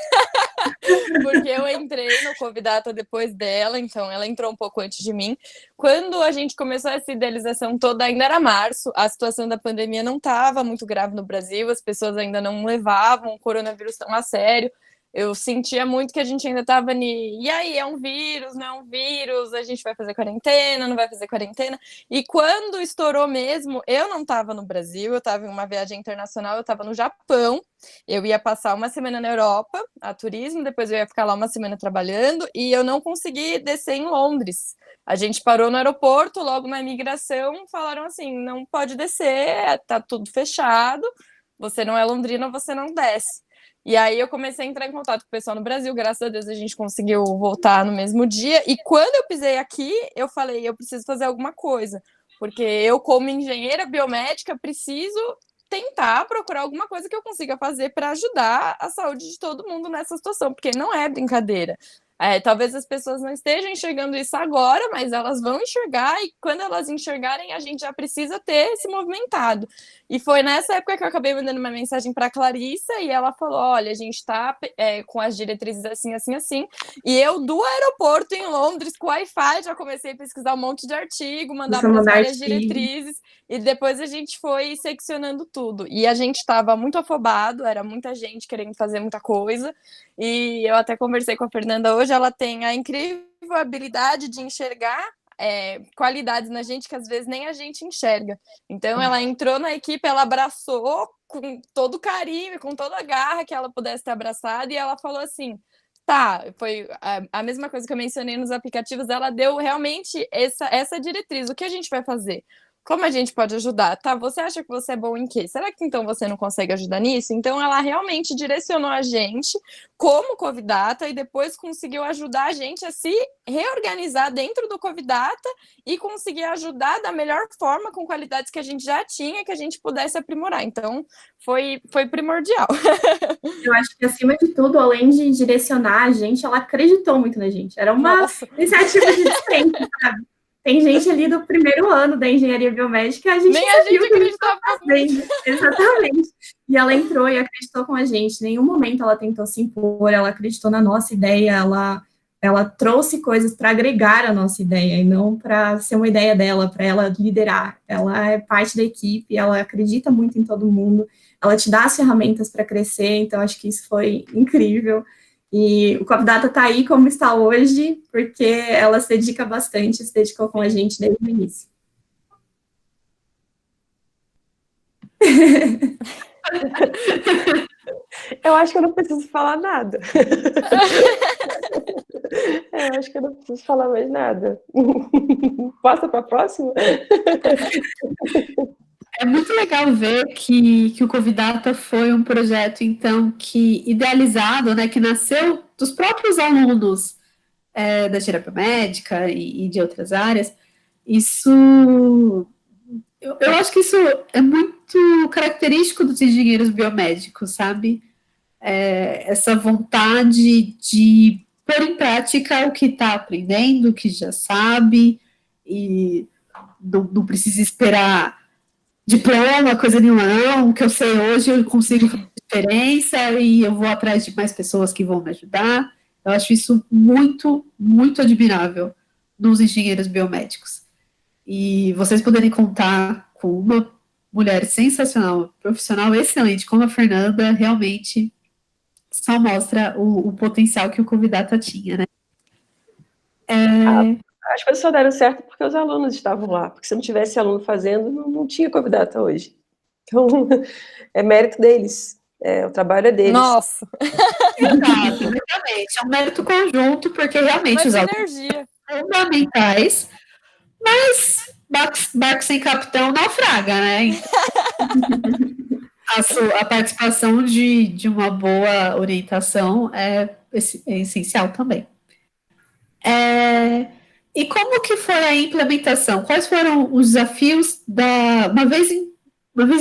Porque eu entrei no Covidata depois dela, então ela entrou um pouco antes de mim. Quando a gente começou essa idealização toda, ainda era março, a situação da pandemia não estava muito grave no Brasil, as pessoas ainda não levavam o coronavírus tão a sério. Eu sentia muito que a gente ainda estava e aí, é um vírus, não é um vírus, a gente vai fazer quarentena, não vai fazer quarentena. E quando estourou mesmo, eu não estava no Brasil, eu estava em uma viagem internacional, eu estava no Japão, eu ia passar uma semana na Europa, a turismo, depois eu ia ficar lá uma semana trabalhando, e eu não consegui descer em Londres. A gente parou no aeroporto, logo na imigração, falaram assim, não pode descer, tá tudo fechado, você não é londrina, você não desce. E aí eu comecei a entrar em contato com o pessoal no Brasil, graças a Deus a gente conseguiu voltar no mesmo dia, e quando eu pisei aqui, eu falei, eu preciso fazer alguma coisa, porque eu, como engenheira biomédica, preciso tentar procurar alguma coisa que eu consiga fazer para ajudar a saúde de todo mundo nessa situação, porque não é brincadeira. Talvez as pessoas não estejam enxergando isso agora, mas elas vão enxergar, e quando elas enxergarem, a gente já precisa ter se movimentado. E foi nessa época que eu acabei mandando uma mensagem para a Clarissa, e ela falou, olha, a gente está com as diretrizes assim, assim, assim, e eu do aeroporto em Londres, com Wi-Fi, já comecei a pesquisar um monte de artigo, mandar para as várias diretrizes, e depois a gente foi seccionando tudo. E a gente estava muito afobado, era muita gente querendo fazer muita coisa, e eu até conversei com a Fernanda hoje, ela tem a incrível habilidade de enxergar qualidades na gente que às vezes nem a gente enxerga. Então ela entrou na equipe, ela abraçou com todo carinho, com toda a garra que ela pudesse ter abraçado, e ela falou assim, tá, foi a mesma coisa que eu mencionei nos aplicativos, ela deu realmente essa diretriz, o que a gente vai fazer? Como a gente pode ajudar? Tá, você acha que você é bom em quê? Será que então você não consegue ajudar nisso? Então ela realmente direcionou a gente como Covidata e depois conseguiu ajudar a gente a se reorganizar dentro do Covidata e conseguir ajudar da melhor forma, com qualidades que a gente já tinha, que a gente pudesse aprimorar. Então foi primordial. Eu acho que, acima de tudo, além de direcionar a gente, ela acreditou muito na gente. Era uma iniciativa de diferente, sabe? Tem gente ali do primeiro ano da engenharia biomédica, a gente nem a gente acreditava fazendo. Exatamente. E ela entrou e acreditou com a gente. Em nenhum momento ela tentou se impor, ela acreditou na nossa ideia, ela trouxe coisas para agregar a nossa ideia, e não para ser uma ideia dela, para ela liderar. Ela é parte da equipe, ela acredita muito em todo mundo, ela te dá as ferramentas para crescer, então acho que isso foi incrível. E o Covidata está aí como está hoje, porque ela se dedica bastante, se dedicou com a gente desde o início. Eu acho que eu não preciso falar nada. Eu acho que eu não preciso falar mais nada. Passa para a próxima? É muito legal ver que o Covidata foi um projeto, então, que idealizado, né, que nasceu dos próprios alunos da engenharia biomédica e de outras áreas. Isso, eu acho que isso é muito característico dos engenheiros biomédicos, sabe? Essa vontade de pôr em prática o que está aprendendo, o que já sabe, e não precisa esperar diploma, coisa nenhuma, não. O que eu sei hoje eu consigo fazer diferença e eu vou atrás de mais pessoas que vão me ajudar. Eu acho isso muito, muito admirável nos engenheiros biomédicos. E vocês poderem contar com uma mulher sensacional, profissional excelente, como a Fernanda, realmente só mostra o potencial que o Covidata tinha, né? As coisas só deram certo porque os alunos estavam lá, porque se não tivesse aluno fazendo, não tinha Covidata hoje. Então, é mérito deles, o trabalho é deles. Nossa! Exato, exatamente. É um mérito conjunto, porque realmente Uma os alunos sinergia. são fundamentais, mas barco sem capitão naufraga, né? Então, a participação de uma boa orientação é essencial também. E como que foi a implementação? Quais foram os desafios uma vez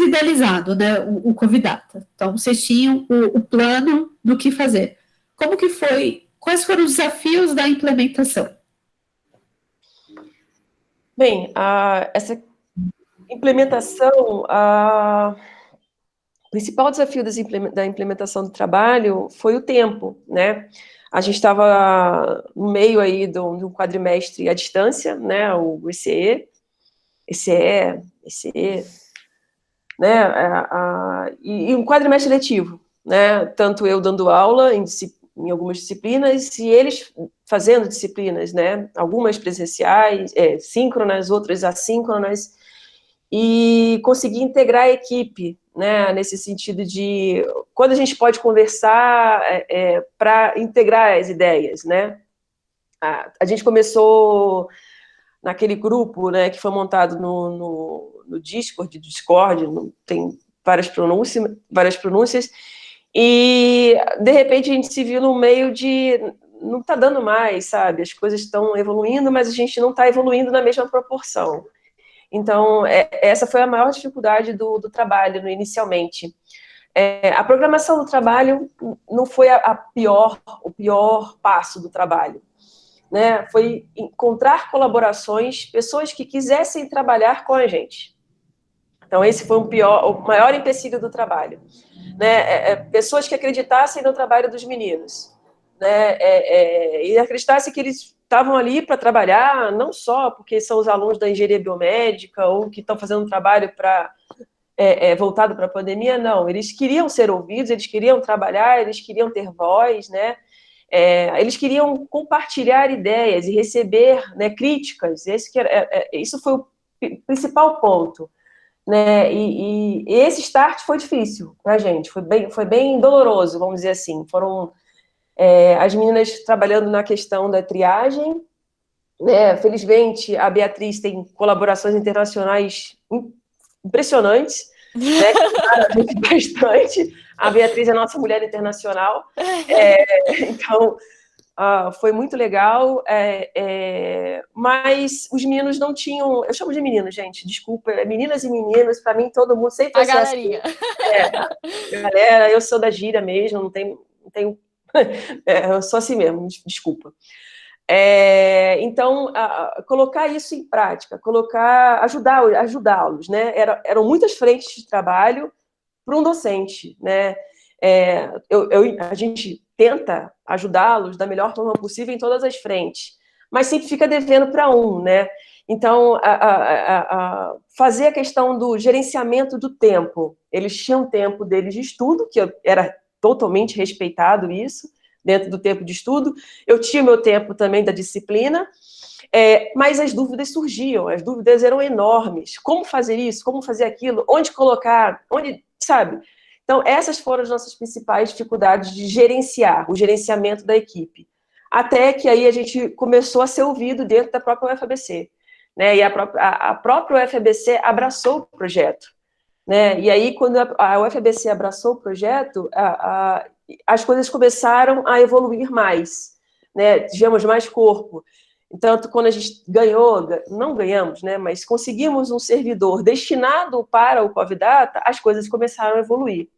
idealizado, né, o Covidata? Então, vocês tinham o plano do que fazer. Como que foi? Quais foram os desafios da implementação? Bem, essa implementação, o principal desafio da implementação do trabalho foi o tempo, né? A gente estava no meio aí de um quadrimestre à distância, né? O ECE, né? E um quadrimestre letivo, né? Tanto eu dando aula em algumas disciplinas e eles fazendo disciplinas, né? Algumas presenciais, síncronas, outras assíncronas, e conseguir integrar a equipe, né? Nesse sentido de quando a gente pode conversar para integrar as ideias, né? A gente começou naquele grupo, né, que foi montado no Discord, tem várias pronúncias, e de repente a gente se viu no meio de não está dando mais, sabe? As coisas estão evoluindo, mas a gente não está evoluindo na mesma proporção. Então, essa foi a maior dificuldade do trabalho, inicialmente. A programação do trabalho não foi o pior passo do trabalho, né? Foi encontrar colaborações, pessoas que quisessem trabalhar com a gente. Então, esse foi o maior empecilho do trabalho, né? Pessoas que acreditassem no trabalho dos meninos, né? E acreditassem que eles estavam ali para trabalhar, não só porque são os alunos da engenharia biomédica ou que estão fazendo um trabalho voltado para a pandemia, não. Eles queriam ser ouvidos, eles queriam trabalhar, eles queriam ter voz, né? Eles queriam compartilhar ideias e receber, né, críticas. Isso foi o principal ponto, né? E esse start foi difícil para a gente, foi bem doloroso, vamos dizer assim. Foram as meninas trabalhando na questão da triagem, né? Felizmente, a Beatriz tem colaborações internacionais impressionantes, né? A gente bastante. A Beatriz é nossa mulher internacional. Então, foi muito legal, mas os meninos não tinham... Eu chamo de meninos, gente, desculpa. Meninas e meninos, para mim, todo mundo sempre... A galerinha. Galera, eu sou da gíria mesmo, não tenho eu sou assim mesmo, desculpa. Então, colocar isso em prática, ajudá-los, né? Eram muitas frentes de trabalho para um docente, né? A gente tenta ajudá-los da melhor forma possível em todas as frentes, mas sempre fica devendo para um, né? Então, fazer a questão do gerenciamento do tempo. Eles tinham tempo deles de estudo, que era totalmente respeitado isso, dentro do tempo de estudo. Eu tinha o meu tempo também da disciplina, mas as dúvidas surgiam, as dúvidas eram enormes. Como fazer isso? Como fazer aquilo? Onde colocar? Sabe? Então, essas foram as nossas principais dificuldades de gerenciar, o gerenciamento da equipe. Até que aí a gente começou a ser ouvido dentro da própria UFABC, né? E a própria UFABC abraçou o projeto, né? E aí, quando a UFABC abraçou o projeto, as coisas começaram a evoluir mais, né? Tivemos mais corpo. Tanto quando a gente não ganhamos, né? Mas conseguimos um servidor destinado para o Covidata, as coisas começaram a evoluir.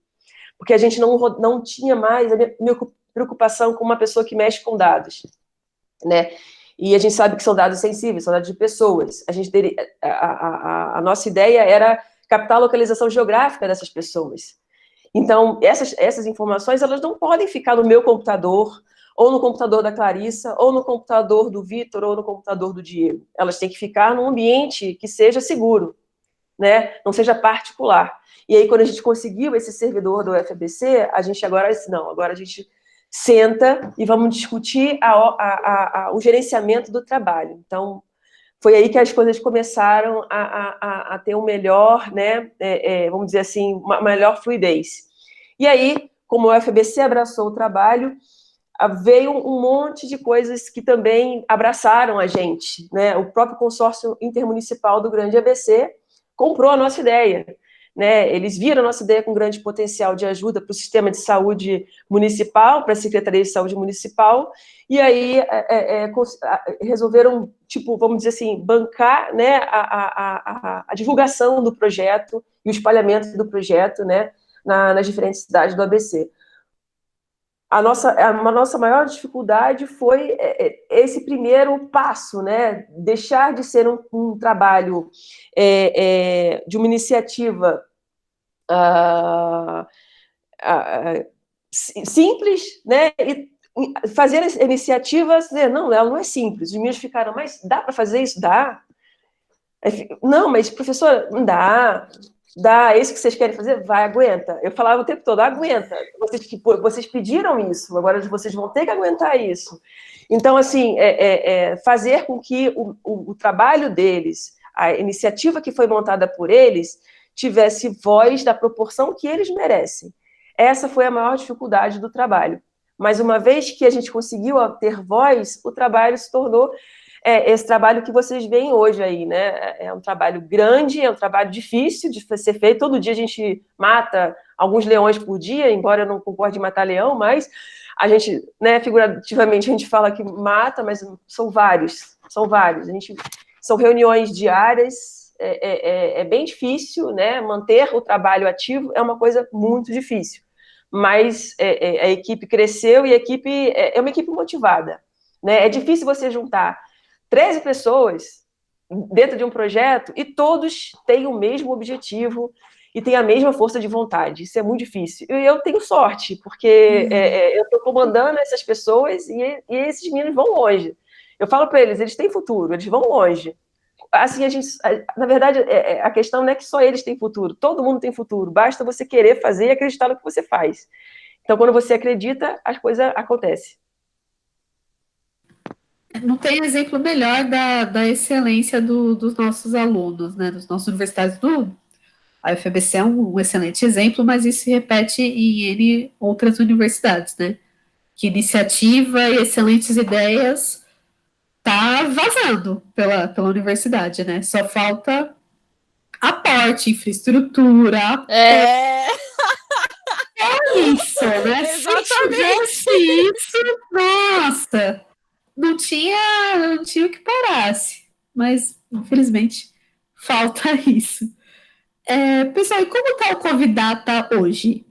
Porque a gente não tinha mais a minha preocupação com uma pessoa que mexe com dados, né? E a gente sabe que são dados sensíveis, são dados de pessoas. A nossa ideia era captar a localização geográfica dessas pessoas. Então, essas informações, elas não podem ficar no meu computador, ou no computador da Clarissa, ou no computador do Vitor, ou no computador do Diego. Elas têm que ficar num ambiente que seja seguro, né? Não seja particular. E aí, quando a gente conseguiu esse servidor do UFABC, a gente agora disse, não, agora a gente senta e vamos discutir o gerenciamento do trabalho. Então, foi aí que as coisas começaram a ter um melhor, né, vamos dizer assim, uma melhor fluidez. E aí, como o UFABC abraçou o trabalho, veio um monte de coisas que também abraçaram a gente, né? O próprio consórcio intermunicipal do Grande ABC comprou a nossa ideia, né? Eles viram a nossa ideia com grande potencial de ajuda para o sistema de saúde municipal, para a Secretaria de Saúde Municipal, e aí resolveram, tipo, vamos dizer assim, bancar, né, a divulgação do projeto e o espalhamento do projeto, né, nas diferentes cidades do ABC. A nossa maior dificuldade foi esse primeiro passo, né? Deixar de ser um trabalho de uma iniciativa simples, né? E fazer as iniciativas, não, ela não é simples. Os meninos ficaram, mas dá para fazer isso? Dá. Não, mas professora, não dá. Dá, é isso que vocês querem fazer? Vai, aguenta. Eu falava o tempo todo, aguenta. Vocês pediram isso, agora vocês vão ter que aguentar isso. Então, assim, fazer com que o trabalho deles, a iniciativa que foi montada por eles, tivesse voz da proporção que eles merecem. Essa foi a maior dificuldade do trabalho. Mas uma vez que a gente conseguiu ter voz, o trabalho se tornou esse trabalho que vocês veem hoje aí, né? É um trabalho grande, é um trabalho difícil de ser feito. Todo dia a gente mata alguns leões por dia, embora eu não concorde em matar leão, mas a gente, né, figurativamente, a gente fala que mata, mas são vários. São reuniões diárias, é bem difícil, né? Manter o trabalho ativo é uma coisa muito difícil. Mas a equipe cresceu e a equipe é uma equipe motivada, né? É difícil você juntar 13 pessoas dentro de um projeto e todos têm o mesmo objetivo e têm a mesma força de vontade. Isso é muito difícil. E eu tenho sorte, porque eu estou comandando essas pessoas e esses meninos vão longe. Eu falo para eles, eles têm futuro, eles vão longe. Assim, na verdade, a questão não é que só eles têm futuro, todo mundo tem futuro, basta você querer fazer e acreditar no que você faz. Então, quando você acredita, as coisas acontecem. Não tem exemplo melhor da excelência dos nossos alunos, né, dos nossos universitários. A UFABC é um excelente exemplo, mas isso se repete em N outras universidades, né? Que iniciativa e excelentes ideias tá vazando pela universidade, né? Só falta aporte, infraestrutura, isso, né? Se tivesse isso, nossa, não tinha o que parasse. Mas, infelizmente, falta isso. Pessoal, e como está o Covidata hoje?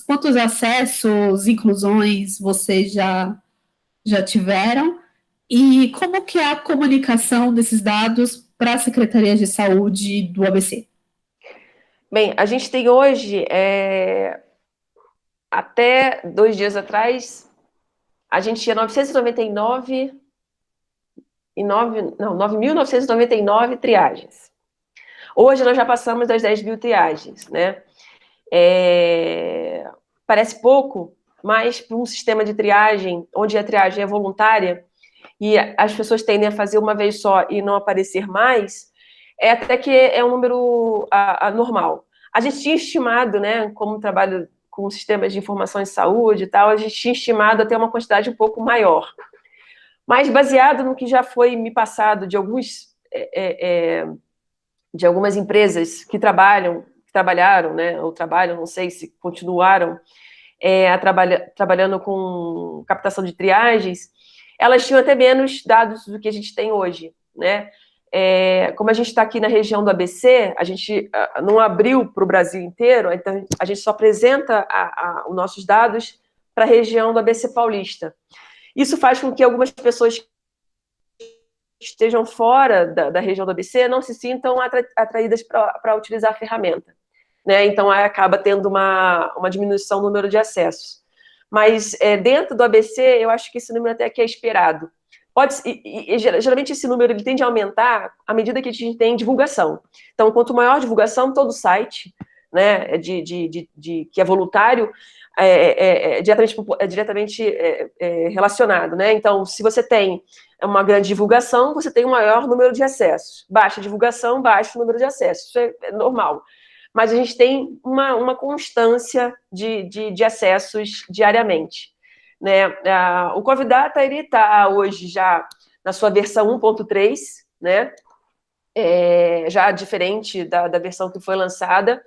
Quantos acessos, inclusões vocês já tiveram? E como que é a comunicação desses dados para a Secretaria de Saúde do ABC? Bem, a gente tem hoje, até 2 dias atrás, a gente tinha 9.999 triagens. Hoje nós já passamos das 10 mil triagens, né? Parece pouco, mas para um sistema de triagem, onde a triagem é voluntária, e as pessoas tendem a fazer uma vez só e não aparecer mais, até que é um número normal. A gente tinha estimado, né, como trabalho com sistemas de informação em saúde e tal, a gente tinha estimado até uma quantidade um pouco maior. Mas baseado no que já foi me passado de algumas empresas que trabalharam, né, ou trabalham, não sei se continuaram trabalhando com captação de triagens, elas tinham até menos dados do que a gente tem hoje, né? Como a gente está aqui na região do ABC, a gente não abriu para o Brasil inteiro, então a gente só apresenta os nossos dados para a região do ABC Paulista. Isso faz com que algumas pessoas que estejam fora da região do ABC não se sintam atraídas para utilizar a ferramenta, né? Então acaba tendo uma diminuição no número de acessos. Mas dentro do ABC, eu acho que esse número até que é esperado. Geralmente esse número ele tende a aumentar à medida que a gente tem divulgação. Então, quanto maior a divulgação, todo o site, né, que é voluntário, diretamente relacionado, né? Então, se você tem uma grande divulgação, você tem um maior número de acessos. Baixa divulgação, baixo número de acessos. Isso é normal. Mas a gente tem uma constância de acessos diariamente, né? O Covidata, ele está hoje já na sua versão 1.3, né? Já diferente da versão que foi lançada.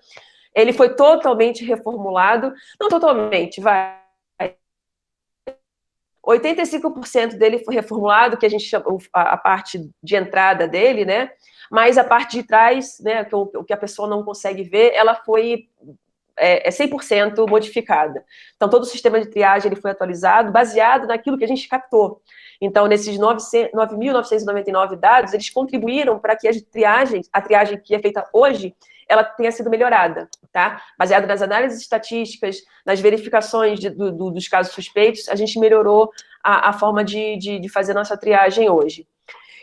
Ele foi totalmente reformulado, não totalmente, 85% dele foi reformulado, que a gente chama a parte de entrada dele, né? Mas a parte de trás, né, o que a pessoa não consegue ver, ela foi 100% modificada. Então, todo o sistema de triagem ele foi atualizado, baseado naquilo que a gente captou. Então, nesses 9.999 dados, eles contribuíram para que a triagem que é feita hoje, ela tenha sido melhorada, tá? Baseado nas análises estatísticas, nas verificações dos casos suspeitos, a gente melhorou a forma de fazer nossa triagem hoje.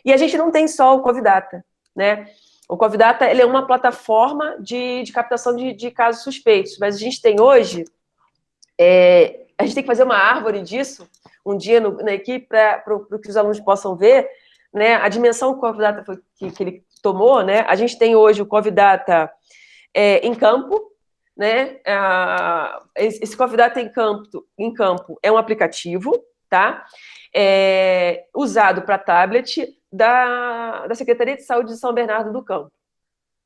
E a gente não tem só o Covidata, né? O Covidata, ele é uma plataforma de captação de casos suspeitos, mas a gente tem hoje, a gente tem que fazer uma árvore disso, um dia na equipe, para que os alunos possam ver, né, a dimensão que o Covidata que ele tomou, né? A gente tem hoje o Covidata em campo, né? Esse Covidata em campo é um aplicativo, tá? Usado para tablet da Secretaria de Saúde de São Bernardo do Campo.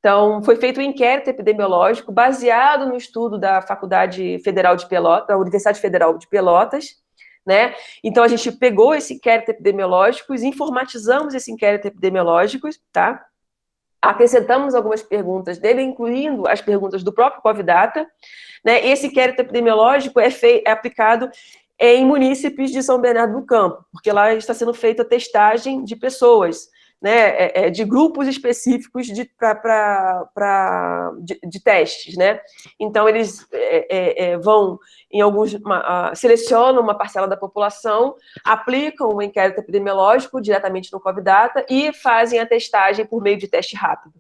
Então, foi feito um inquérito epidemiológico baseado no estudo da Faculdade Federal de Pelotas, da Universidade Federal de Pelotas, né? Então, a gente pegou esse inquérito epidemiológico, informatizamos esse inquérito epidemiológico, tá? Acrescentamos algumas perguntas dele, incluindo as perguntas do próprio Covidata, né? Esse inquérito epidemiológico é aplicado em munícipes de São Bernardo do Campo, porque lá está sendo feita a testagem de pessoas, né, de grupos específicos de testes, né? Então, eles vão em selecionam uma parcela da população, aplicam o inquérito epidemiológico diretamente no Covidata e fazem a testagem por meio de teste rápido,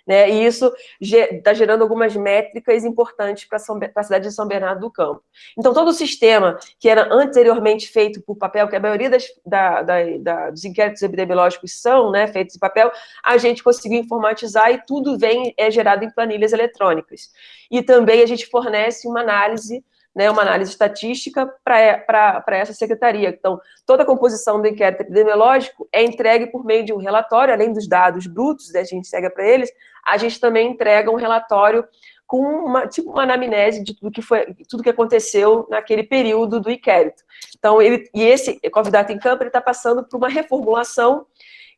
né? E isso está gerando algumas métricas importantes para a cidade de São Bernardo do Campo. Então, todo o sistema que era anteriormente feito por papel, que a maioria dos inquéritos epidemiológicos são, né, feitos em papel, a gente conseguiu informatizar e tudo é gerado em planilhas eletrônicas. E também a gente fornece uma análise, né, uma análise estatística para essa secretaria. Então, toda a composição do inquérito epidemiológico é entregue por meio de um relatório, além dos dados brutos, né, a gente entrega para eles, a gente também entrega um relatório com uma anamnese de tudo que aconteceu naquele período do inquérito. Então, esse Covidata em Campo, ele está passando por uma reformulação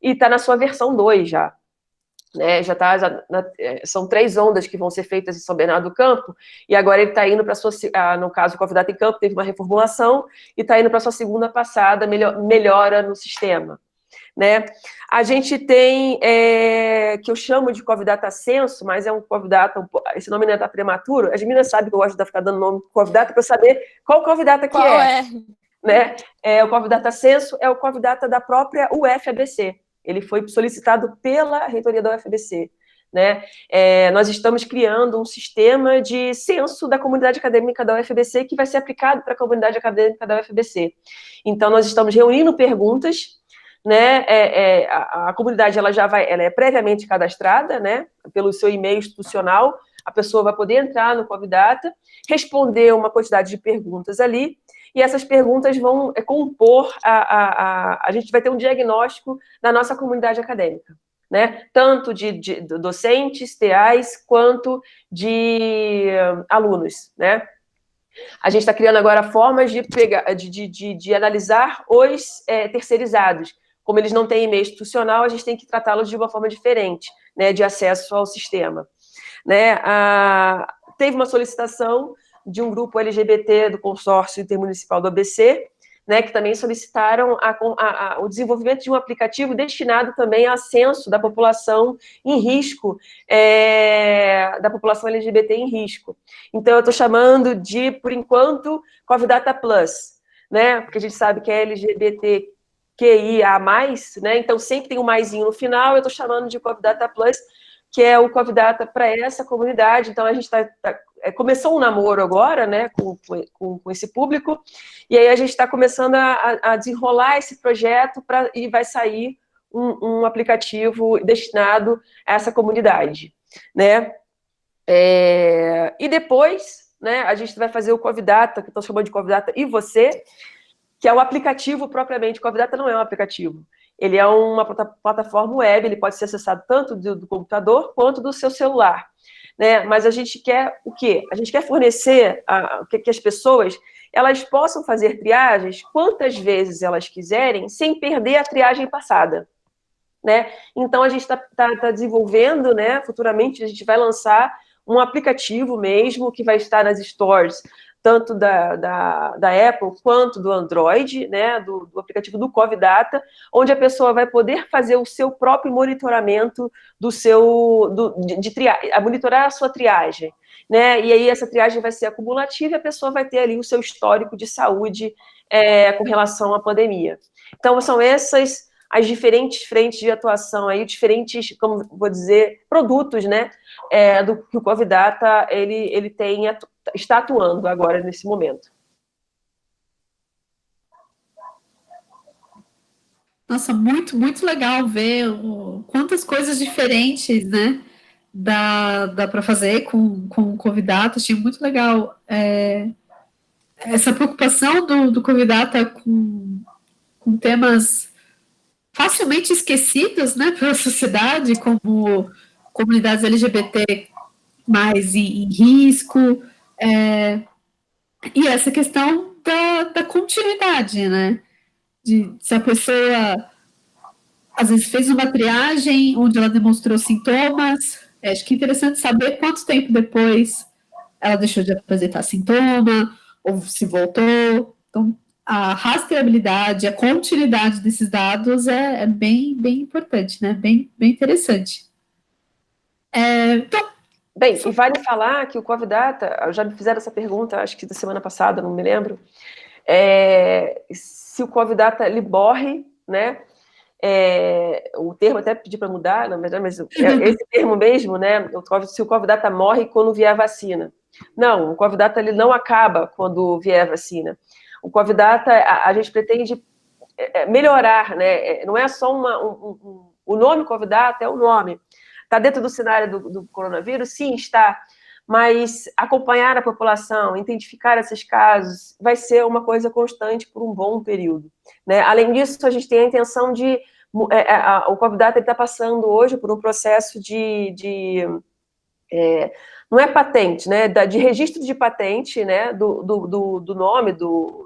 e está na sua versão 2 já. Né, são 3 ondas que vão ser feitas em São Bernardo do Campo, e agora ele está indo para no caso, o Covidata em Campo teve uma reformulação, e está indo para a sua segunda passada, melhora no sistema. Né? A gente tem, que eu chamo de Covidata Censo, mas é um Covidata, esse nome ainda está prematuro, as meninas sabem que eu gosto de ficar dando nome Covidata para saber qual Covidata que é. Né? O Covidata Censo é o Covidata da própria UFABC. Ele foi solicitado pela reitoria da UFABC, né? Nós estamos criando um sistema de censo da comunidade acadêmica da UFABC que vai ser aplicado para a comunidade acadêmica da UFABC. Então, nós estamos reunindo perguntas, né? A comunidade ela é previamente cadastrada, né? Pelo seu e-mail institucional, a pessoa vai poder entrar no Covidata, responder uma quantidade de perguntas ali, e essas perguntas vão compor, a gente vai ter um diagnóstico da nossa comunidade acadêmica, né? Tanto de docentes, TAs, quanto de alunos, né? A gente está criando agora formas de analisar os terceirizados. Como eles não têm e-mail institucional, a gente tem que tratá-los de uma forma diferente, né, de acesso ao sistema. Né? Teve uma solicitação de um grupo LGBT do consórcio intermunicipal do ABC, né, que também solicitaram o desenvolvimento de um aplicativo destinado também ao censo da população em risco, da população LGBT em risco. Então, eu estou chamando de, por enquanto, Covidata Plus, né, porque a gente sabe que é LGBTQIA+, né, então sempre tem um maisinho no final, eu estou chamando de Covidata Plus, que é o Covidata para essa comunidade. Então, a gente começou um namoro agora, né, com esse público, e aí a gente está começando a desenrolar esse projeto e vai sair um aplicativo destinado a essa comunidade, né? E depois, né, a gente vai fazer o Covidata, que estão chamando de Covidata e Você, que é o aplicativo propriamente. Covidata não é um aplicativo. Ele é uma plataforma web, ele pode ser acessado tanto do computador quanto do seu celular, né? Mas a gente quer o quê? A gente quer fornecer que as pessoas elas possam fazer triagens quantas vezes elas quiserem, sem perder a triagem passada, né? Então, a gente está desenvolvendo, né? Futuramente, a gente vai lançar um aplicativo mesmo, que vai estar nas stores, tanto da Apple quanto do Android, né, do aplicativo do Covidata, onde a pessoa vai poder fazer o seu próprio monitoramento monitorar a sua triagem, né, e aí essa triagem vai ser acumulativa e a pessoa vai ter ali o seu histórico de saúde com relação à pandemia. Então, são essas as diferentes frentes de atuação aí, diferentes, como vou dizer, produtos, né, do que o Covidata ele está atuando agora nesse momento. Nossa, muito, muito legal ver quantas coisas diferentes, né, dá para fazer com o Covidata. Achei muito legal essa preocupação do Covidata com temas facilmente esquecidos, né, pela sociedade, como comunidades LGBT mais em risco, e essa questão da continuidade, né, se a pessoa às vezes fez uma triagem onde ela demonstrou sintomas, acho que é interessante saber quanto tempo depois ela deixou de apresentar sintoma, ou se voltou. Então, a rastreabilidade, a continuidade desses dados é bem, bem importante, né? Bem, bem interessante. Bem, e vale falar que o Covidata, já me fizeram essa pergunta, acho que da semana passada, não me lembro, se o Covidata ele morre, né? O termo até pedi para mudar, na verdade, mas esse termo mesmo, né? Se o Covidata morre quando vier a vacina. Não, o Covidata ele não acaba quando vier a vacina. O Covidata, a gente pretende melhorar, né? Não é só o nome Covidata, é o nome. Está dentro do cenário do coronavírus? Sim, está. Mas acompanhar a população, identificar esses casos, vai ser uma coisa constante por um bom período, né? Além disso, a gente tem a intenção de... o Covidata está passando hoje por um processo não é patente, né? De registro de patente, né? Do nome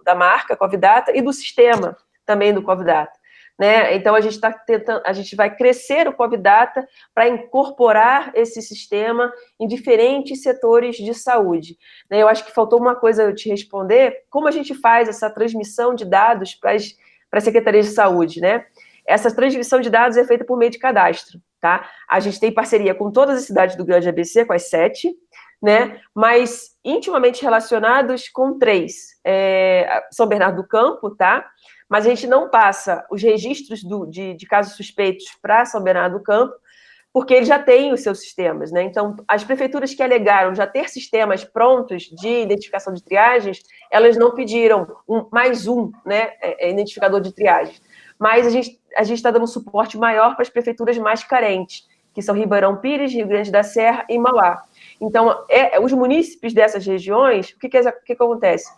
da marca Covidata e do sistema também do Covidata, né? Então a gente está tentando, a gente vai crescer o Covidata para incorporar esse sistema em diferentes setores de saúde, né? Eu acho que faltou uma coisa eu te responder: como a gente faz essa transmissão de dados para as secretarias de saúde, né? Essa transmissão de dados é feita por meio de cadastro, tá? A gente tem parceria com todas as cidades do Grande ABC, com as 7, né? Mas intimamente relacionados com 3. São Bernardo do Campo, tá? Mas a gente não passa os registros de casos suspeitos para São Bernardo do Campo, porque ele já tem os seus sistemas, né? Então, as prefeituras que alegaram já ter sistemas prontos de identificação de triagens, elas não pediram mais um, né, identificador de triagens. Mas a gente está dando um suporte maior para as prefeituras mais carentes, que são Ribeirão Pires, Rio Grande da Serra e Mauá. Então, os munícipes dessas regiões, o que acontece?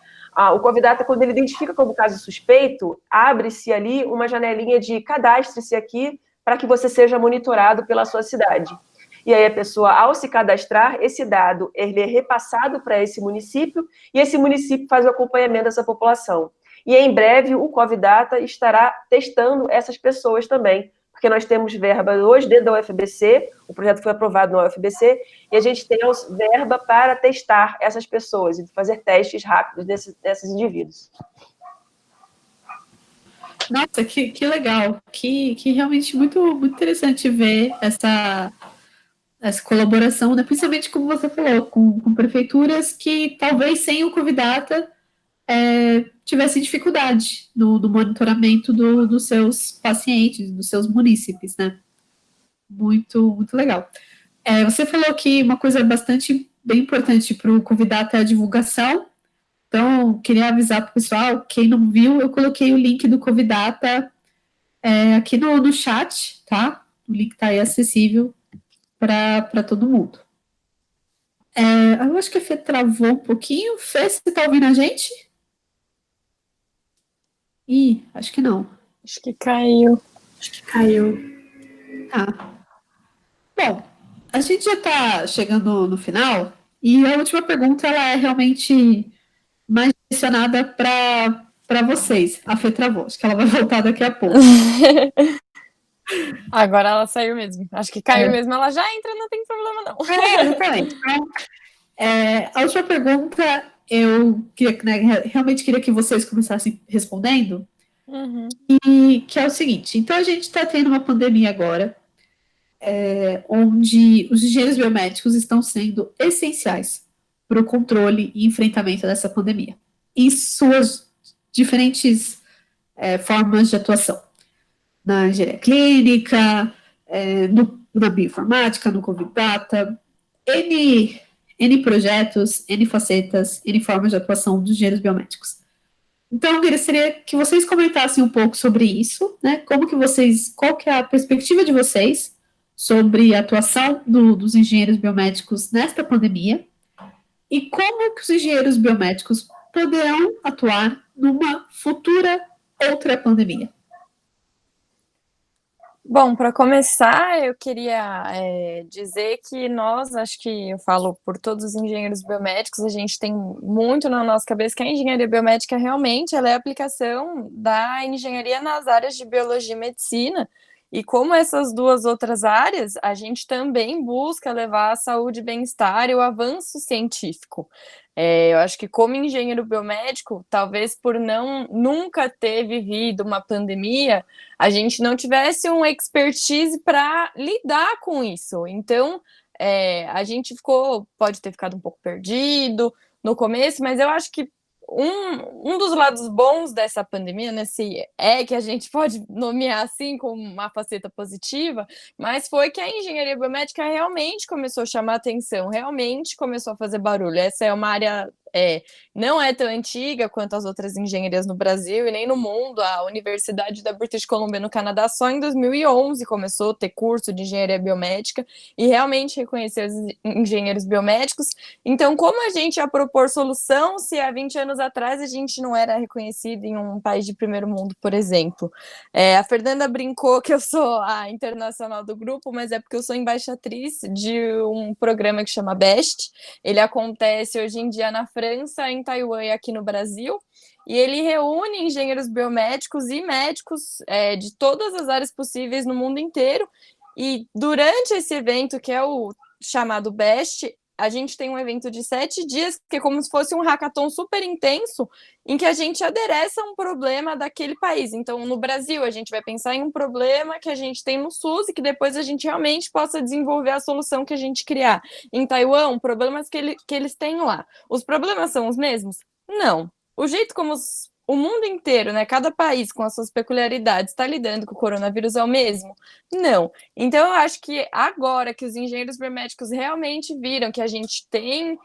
O Covidata, quando ele identifica como caso suspeito, abre-se ali uma janelinha de cadastre-se aqui para que você seja monitorado pela sua cidade. E aí a pessoa, ao se cadastrar, esse dado ele é repassado para esse município e esse município faz o acompanhamento dessa população. E em breve o Covidata estará testando essas pessoas também, porque nós temos verba hoje dentro da UFBC, o projeto foi aprovado na UFBC, e a gente tem verba para testar essas pessoas e fazer testes rápidos desses indivíduos. Nossa, que legal, que realmente muito, muito interessante ver essa colaboração, né? Principalmente como você falou, com prefeituras que talvez sem o Covidata tivessem dificuldade no monitoramento dos seus pacientes, dos seus munícipes, né? Muito, muito legal. Você falou que uma coisa bem importante para o Covidata é a divulgação. Então, queria avisar para o pessoal, quem não viu, eu coloquei o link do Covidata aqui no chat, tá? O link está aí acessível para todo mundo. Eu acho que a Fê travou um pouquinho. Fê, você está ouvindo a gente? Ih, acho que não. Acho que caiu. Tá. Bom, a gente já está chegando no final, e a última pergunta ela é realmente mais direcionada para vocês. A Fê travou, acho que ela vai voltar daqui a pouco. Agora ela saiu mesmo. Acho que caiu mesmo, ela já entra, não tem problema não. Exatamente. Então, a última pergunta, eu realmente queria que vocês começassem respondendo, e que é o seguinte: então a gente está tendo uma pandemia agora, onde os engenheiros biomédicos estão sendo essenciais para o controle e enfrentamento dessa pandemia, em suas diferentes formas de atuação, na engenharia clínica, na bioinformática, no Covidata, N projetos, N facetas, N formas de atuação dos engenheiros biomédicos. Então, eu gostaria que vocês comentassem um pouco sobre isso, né? Qual que é a perspectiva de vocês sobre a atuação dos engenheiros biomédicos nesta pandemia e como que os engenheiros biomédicos poderão atuar numa futura outra pandemia. Bom, para começar, eu queria dizer que nós, acho que eu falo por todos os engenheiros biomédicos, a gente tem muito na nossa cabeça que a engenharia biomédica realmente ela é a aplicação da engenharia nas áreas de biologia e medicina, e como essas duas outras áreas, a gente também busca levar a saúde e bem-estar e o avanço científico. Eu acho que como engenheiro biomédico, talvez por nunca ter vivido uma pandemia, a gente não tivesse um expertise para lidar com isso. Então, a gente pode ter ficado um pouco perdido no começo, mas eu acho que um dos lados bons dessa pandemia, né, se é que a gente pode nomear assim como uma faceta positiva, mas foi que a engenharia biomédica realmente começou a chamar atenção, realmente começou a fazer barulho. Essa é uma área não é tão antiga quanto as outras engenharias no Brasil e nem no mundo. A Universidade da British Columbia no Canadá só em 2011 começou a ter curso de engenharia biomédica e realmente reconheceu os engenheiros biomédicos. Então, como a gente ia propor solução se há 20 anos atrás a gente não era reconhecido em um país de primeiro mundo, por exemplo? A Fernanda brincou que eu sou a internacional do grupo, mas é porque eu sou embaixatriz de um programa que chama BEST. Ele acontece hoje em dia na França, em Taiwan e aqui no Brasil, e ele reúne engenheiros biomédicos e médicos de todas as áreas possíveis no mundo inteiro, e durante esse evento, que é o chamado BEST, a gente tem um evento de 7 dias, que é como se fosse um hackathon super intenso, em que a gente adereça um problema daquele país. Então, no Brasil, a gente vai pensar em um problema que a gente tem no SUS e que depois a gente realmente possa desenvolver a solução que a gente criar. Em Taiwan, problemas que eles têm lá. Os problemas são os mesmos? Não. O jeito como o mundo inteiro, né, cada país com as suas peculiaridades está lidando com o coronavírus é o mesmo? Não. Então, eu acho que agora que os engenheiros biomédicos realmente viram que a gente tem,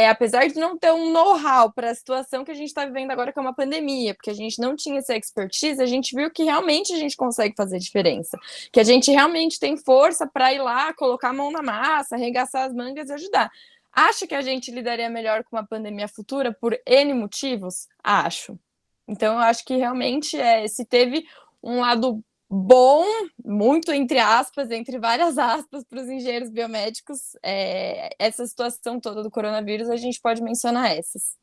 apesar de não ter um know-how para a situação que a gente está vivendo agora, que é uma pandemia, porque a gente não tinha essa expertise, a gente viu que realmente a gente consegue fazer diferença, que a gente realmente tem força para ir lá, colocar a mão na massa, arregaçar as mangas e ajudar. Acho que a gente lidaria melhor com uma pandemia futura por N motivos? Acho. Então, eu acho que realmente se teve um lado bom, muito entre aspas, entre várias aspas, para os engenheiros biomédicos, essa situação toda do coronavírus, a gente pode mencionar essas.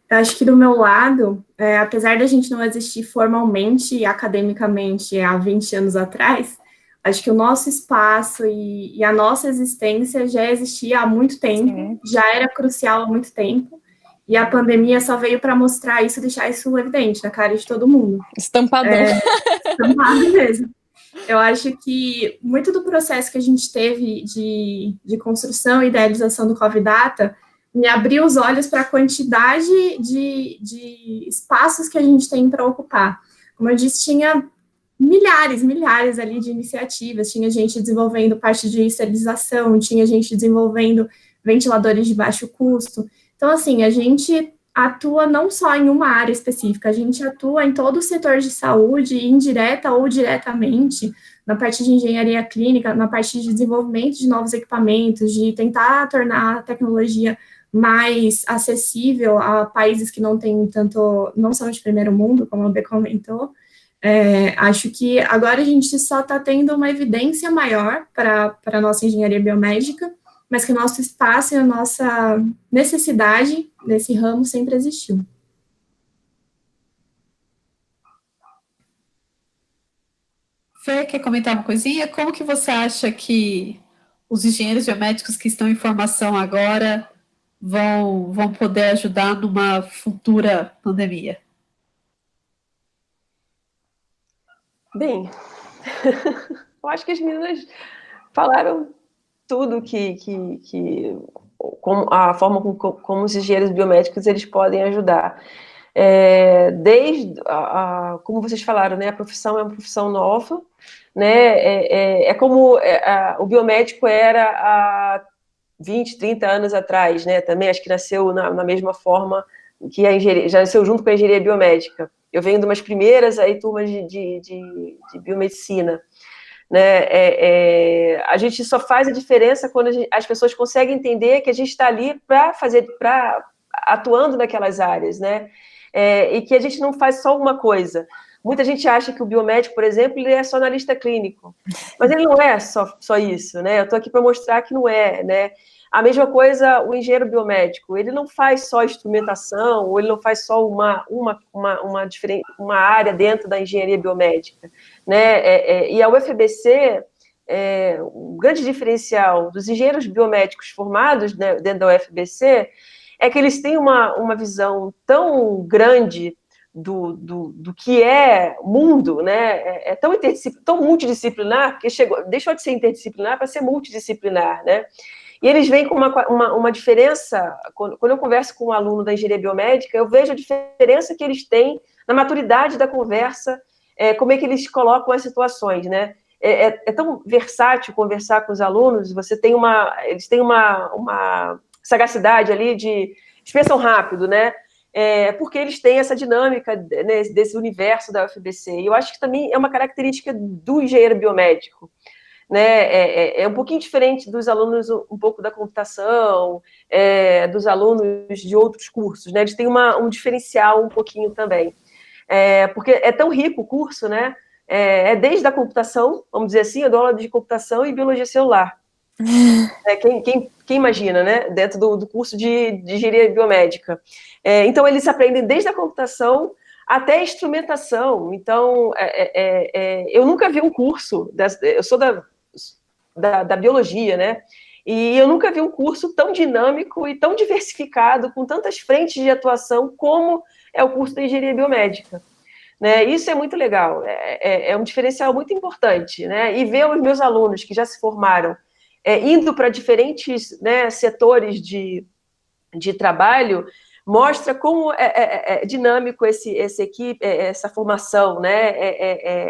Eu acho que do meu lado, apesar da gente não existir formalmente e academicamente há 20 anos atrás, acho que o nosso espaço e a nossa existência já existia há muito tempo, já era crucial há muito tempo. E a pandemia só veio para mostrar isso, deixar isso evidente na cara de todo mundo. Estampadão. Estampado mesmo. Eu acho que muito do processo que a gente teve de construção e idealização do Covidata me abriu os olhos para a quantidade de espaços que a gente tem para ocupar. Como eu disse, tinha milhares ali de iniciativas, tinha gente desenvolvendo parte de esterilização, tinha gente desenvolvendo ventiladores de baixo custo. Então, assim, a gente atua não só em uma área específica, a gente atua em todo o setor de saúde, indireta ou diretamente, na parte de engenharia clínica, na parte de desenvolvimento de novos equipamentos, de tentar tornar a tecnologia mais acessível a países que não têm tanto, não são de primeiro mundo, como a B comentou. Acho que agora a gente só está tendo uma evidência maior para a nossa engenharia biomédica, mas que o nosso espaço e a nossa necessidade nesse ramo sempre existiu. Fê, quer comentar uma coisinha? Como que você acha que os engenheiros biomédicos que estão em formação agora vão poder ajudar numa futura pandemia? Bem, eu acho que as meninas falaram tudo como a forma como os engenheiros biomédicos eles podem ajudar. Desde, como vocês falaram, né, a profissão é uma profissão nova, né, como o biomédico era há 20, 30 anos atrás, né, também acho que nasceu na mesma forma que a engenharia, já nasceu junto com a engenharia biomédica. Eu venho de umas primeiras aí, turmas de biomedicina, né, a gente só faz a diferença quando as pessoas conseguem entender que a gente está ali atuando naquelas áreas, né, e que a gente não faz só uma coisa. Muita gente acha que o biomédico, por exemplo, ele é só analista clínico, mas ele não é só isso, né, eu estou aqui para mostrar que não é, né. A mesma coisa o engenheiro biomédico, ele não faz só instrumentação, ou ele não faz só uma área dentro da engenharia biomédica, né? E a UFBC, o grande diferencial dos engenheiros biomédicos formados, né, dentro da UFBC é que eles têm uma visão tão grande do que é mundo, né? Tão multidisciplinar, que deixou de ser interdisciplinar para ser multidisciplinar, né? E eles vêm com uma diferença, quando eu converso com um aluno da engenharia biomédica, eu vejo a diferença que eles têm na maturidade da conversa, como é que eles colocam as situações, né? É tão versátil conversar com os alunos, eles têm uma sagacidade ali eles pensam rápido, né? Porque eles têm essa dinâmica, né, desse universo da UFBC. E eu acho que também é uma característica do engenheiro biomédico, né, é um pouquinho diferente dos alunos um pouco da computação, dos alunos de outros cursos, né, eles têm um diferencial um pouquinho também, porque é tão rico o curso, né, desde a computação, vamos dizer assim, eu dou aula de computação e biologia celular, quem imagina, né, dentro do curso de engenharia biomédica, então eles aprendem desde a computação até a instrumentação. Então, eu nunca vi um curso, eu sou da biologia, né? E eu nunca vi um curso tão dinâmico e tão diversificado, com tantas frentes de atuação, como é o curso de engenharia biomédica, né? Isso é muito legal, é um diferencial muito importante, né? E ver os meus alunos que já se formaram indo para diferentes, né, setores de trabalho, mostra como é dinâmico essa formação, né?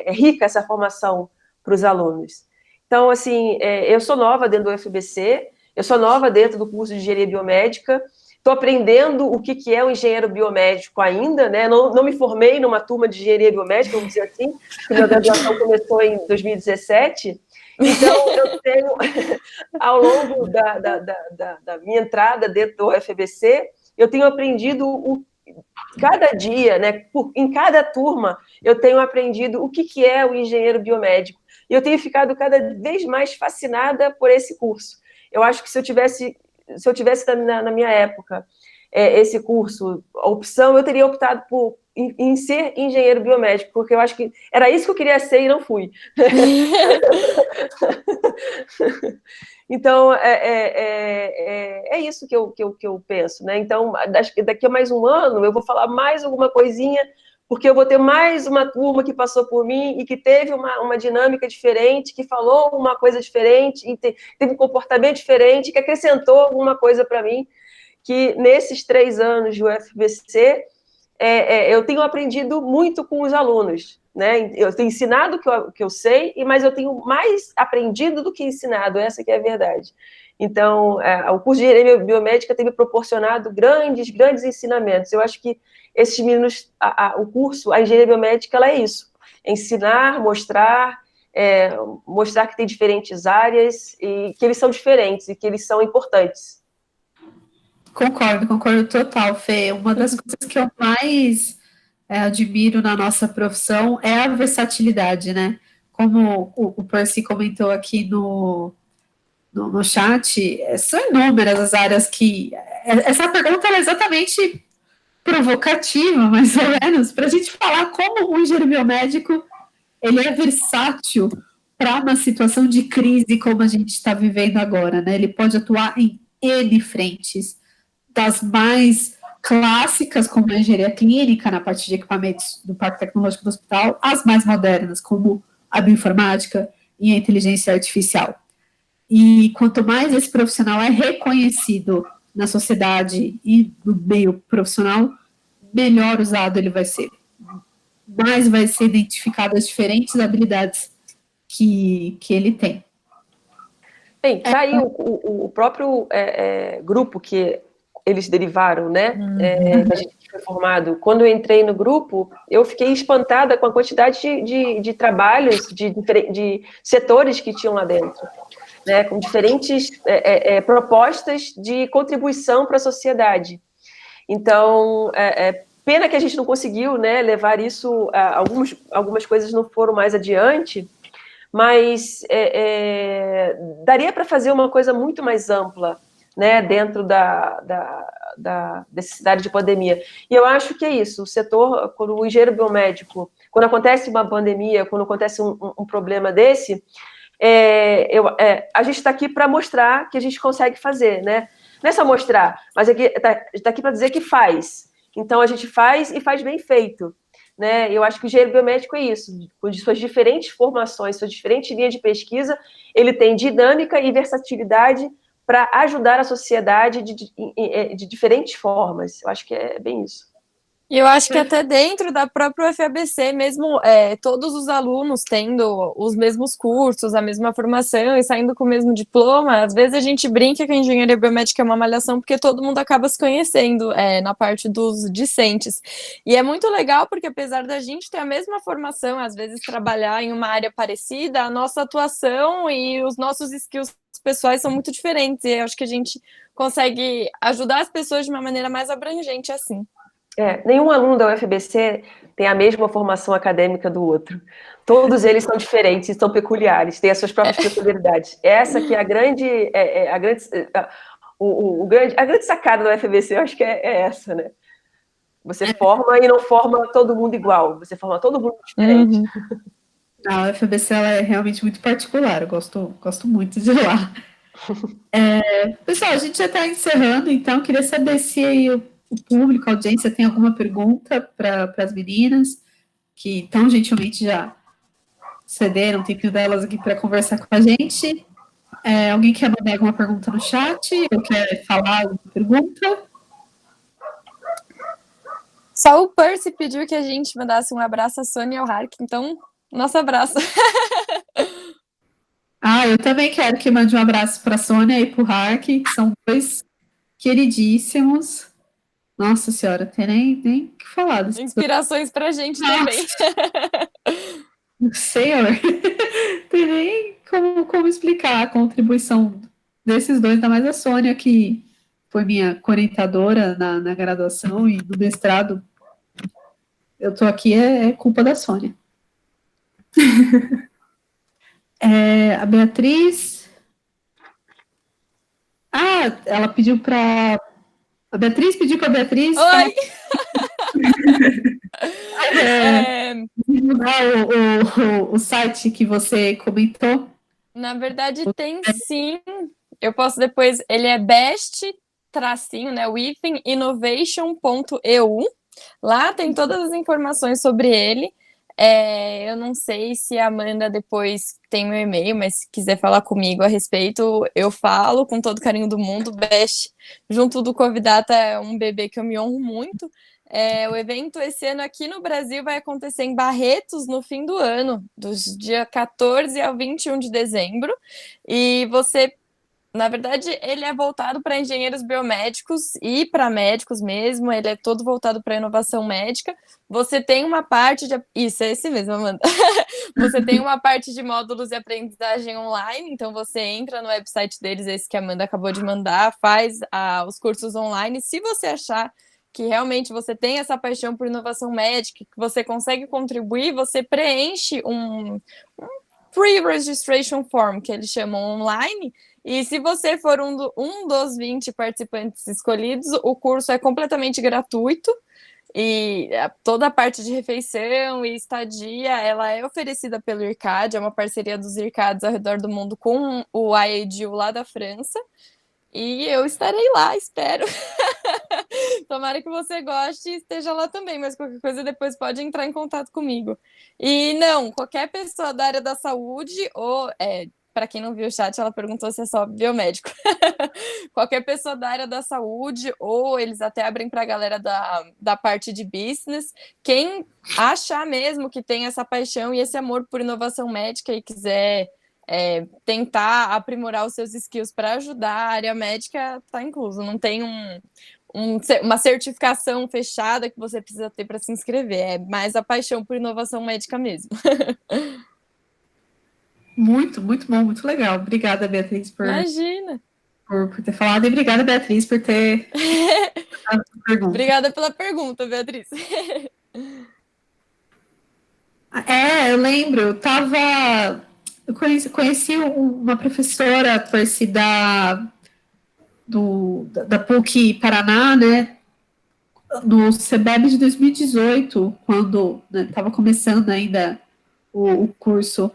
É rica essa formação para os alunos. Então, assim, eu sou nova dentro do UFBC, eu sou nova dentro do curso de engenharia biomédica, estou aprendendo o que é um engenheiro biomédico ainda, né? Não me formei numa turma de engenharia biomédica, vamos dizer assim, porque minha graduação começou em 2017. Então, eu tenho, ao longo da minha entrada dentro do UFBC, eu tenho aprendido cada dia, né, em cada turma, eu tenho aprendido o que é o engenheiro biomédico. E eu tenho ficado cada vez mais fascinada por esse curso. Eu acho que se eu tivesse na minha época esse curso, a opção, eu teria optado em ser engenheiro biomédico, porque eu acho que era isso que eu queria ser e não fui. Então, é isso que eu penso, né? Então, daqui a mais um ano, eu vou falar mais alguma coisinha, porque eu vou ter mais uma turma que passou por mim e que teve uma dinâmica diferente, que falou uma coisa diferente, e teve um comportamento diferente, que acrescentou alguma coisa para mim, que nesses 3 anos de UFBC, eu tenho aprendido muito com os alunos, né? Eu tenho ensinado o que eu sei, mas eu tenho mais aprendido do que ensinado, essa que é a verdade. Então, o curso de engenharia biomédica tem me proporcionado grandes ensinamentos. Eu acho que esses meninos, o curso, a engenharia biomédica, ela é isso: ensinar, mostrar que tem diferentes áreas e que eles são diferentes e que eles são importantes. Concordo total, Fê. Uma das coisas que eu mais admiro na nossa profissão é a versatilidade, né? Como o Percy comentou aqui no chat, são inúmeras as áreas que... Essa pergunta é exatamente provocativa, mais ou menos, para a gente falar como o engenheiro biomédico ele é versátil para uma situação de crise como a gente está vivendo agora, né? Ele pode atuar em N frentes, das mais clássicas, como a engenharia clínica, na parte de equipamentos do Parque Tecnológico do Hospital, as mais modernas, como a bioinformática e a inteligência artificial. E quanto mais esse profissional é reconhecido na sociedade e no meio profissional, melhor usado ele vai ser. Mais vai ser identificado as diferentes habilidades que ele tem. Bem, tá aí o próprio grupo que eles derivaram, né? A gente foi formado. Quando eu entrei no grupo, eu fiquei espantada com a quantidade de trabalhos, de setores que tinham lá dentro, né? Com diferentes propostas de contribuição para a sociedade. Então, pena que a gente não conseguiu, né, levar isso, algumas coisas não foram mais adiante, mas daria para fazer uma coisa muito mais ampla, né, dentro da necessidade de pandemia. E eu acho que é isso, o setor, quando o engenheiro biomédico, quando acontece uma pandemia, quando acontece um problema desse, a gente está aqui para mostrar que a gente consegue fazer, né? Não é só mostrar, mas está aqui para dizer que faz. Então, a gente faz e faz bem feito, né? Eu acho que o engenheiro biomédico é isso, com suas diferentes formações, suas diferentes linhas de pesquisa, ele tem dinâmica e versatilidade para ajudar a sociedade de diferentes formas. Eu acho que é bem isso. E eu acho que até dentro da própria UFABC, mesmo todos os alunos tendo os mesmos cursos, a mesma formação e saindo com o mesmo diploma, às vezes a gente brinca que a engenharia biomédica é uma malhação porque todo mundo acaba se conhecendo na parte dos discentes. E é muito legal porque apesar da gente ter a mesma formação, às vezes trabalhar em uma área parecida, a nossa atuação e os nossos skills pessoais são muito diferentes. E eu acho que a gente consegue ajudar as pessoas de uma maneira mais abrangente assim. Nenhum aluno da UFABC tem a mesma formação acadêmica do outro. Todos eles são diferentes, são peculiares, têm as suas próprias peculiaridades. Essa que é a grande sacada da UFABC, eu acho que é essa, né? Você forma e não forma todo mundo igual, você forma todo mundo diferente. A UFABC ela é realmente muito particular, eu gosto muito de lá. Pessoal, a gente já está encerrando, então queria saber se aí o público, a audiência, tem alguma pergunta para as meninas, que tão gentilmente já cederam um tempinho delas aqui para conversar com a gente. Alguém quer mandar alguma pergunta no chat? Ou quer falar alguma pergunta? Só o Percy pediu que a gente mandasse um abraço à Sônia e ao Hark, então, nosso abraço. Eu também quero que mande um abraço para a Sônia e para o Hark, que são dois queridíssimos. Nossa senhora, tem nem o que falar. Inspirações para a gente também. Senhor, tem nem como explicar a contribuição desses dois, ainda mais a Sônia, que foi minha orientadora na graduação e no mestrado. Eu estou aqui, é culpa da Sônia. A Beatriz... ela pediu para... A Beatriz pediu para a Beatriz... Oi! O site que você comentou? Na verdade, tem sim. Eu posso depois... Ele é best-né, withininnovation.eu. Lá tem todas as informações sobre ele. Eu não sei se a Amanda depois tem meu e-mail, mas se quiser falar comigo a respeito, eu falo com todo carinho do mundo. Best, junto do Covidata, é um bebê que eu me honro muito. O evento esse ano aqui no Brasil vai acontecer em Barretos no fim do ano, dos dia 14 ao 21 de dezembro. E você, na verdade, ele é voltado para engenheiros biomédicos e para médicos mesmo, ele é todo voltado para inovação médica. Você tem uma parte de... Isso, é esse mesmo, Amanda. Você tem uma parte de módulos de aprendizagem online, então você entra no website deles, esse que a Amanda acabou de mandar, faz os cursos online. Se você achar que realmente você tem essa paixão por inovação médica, que você consegue contribuir, você preenche um pre-registration form, que eles chamam online, e se você for um dos 20 participantes escolhidos, o curso é completamente gratuito, e toda a parte de refeição e estadia, ela é oferecida pelo IRCAD, é uma parceria dos IRCADs ao redor do mundo com o IADU lá da França, e eu estarei lá, espero. Tomara que você goste e esteja lá também, mas qualquer coisa depois pode entrar em contato comigo. E não, qualquer pessoa da área da saúde, ou para quem não viu o chat, ela perguntou se é só biomédico. Qualquer pessoa da área da saúde, ou eles até abrem para a galera da parte de business. Quem achar mesmo que tem essa paixão e esse amor por inovação médica e quiser tentar aprimorar os seus skills para ajudar a área médica, está incluso. Não tem uma certificação fechada que você precisa ter para se inscrever. É mais a paixão por inovação médica mesmo. Muito, muito bom, muito legal. Obrigada, Beatriz, Imagina! por ter falado, e obrigada, Beatriz, por ter pergunta. Obrigada pela pergunta, Beatriz. Eu lembro, eu conheci uma professora, Percy, da PUC Paraná, né, no CEBEB de 2018, quando estava começando ainda o curso.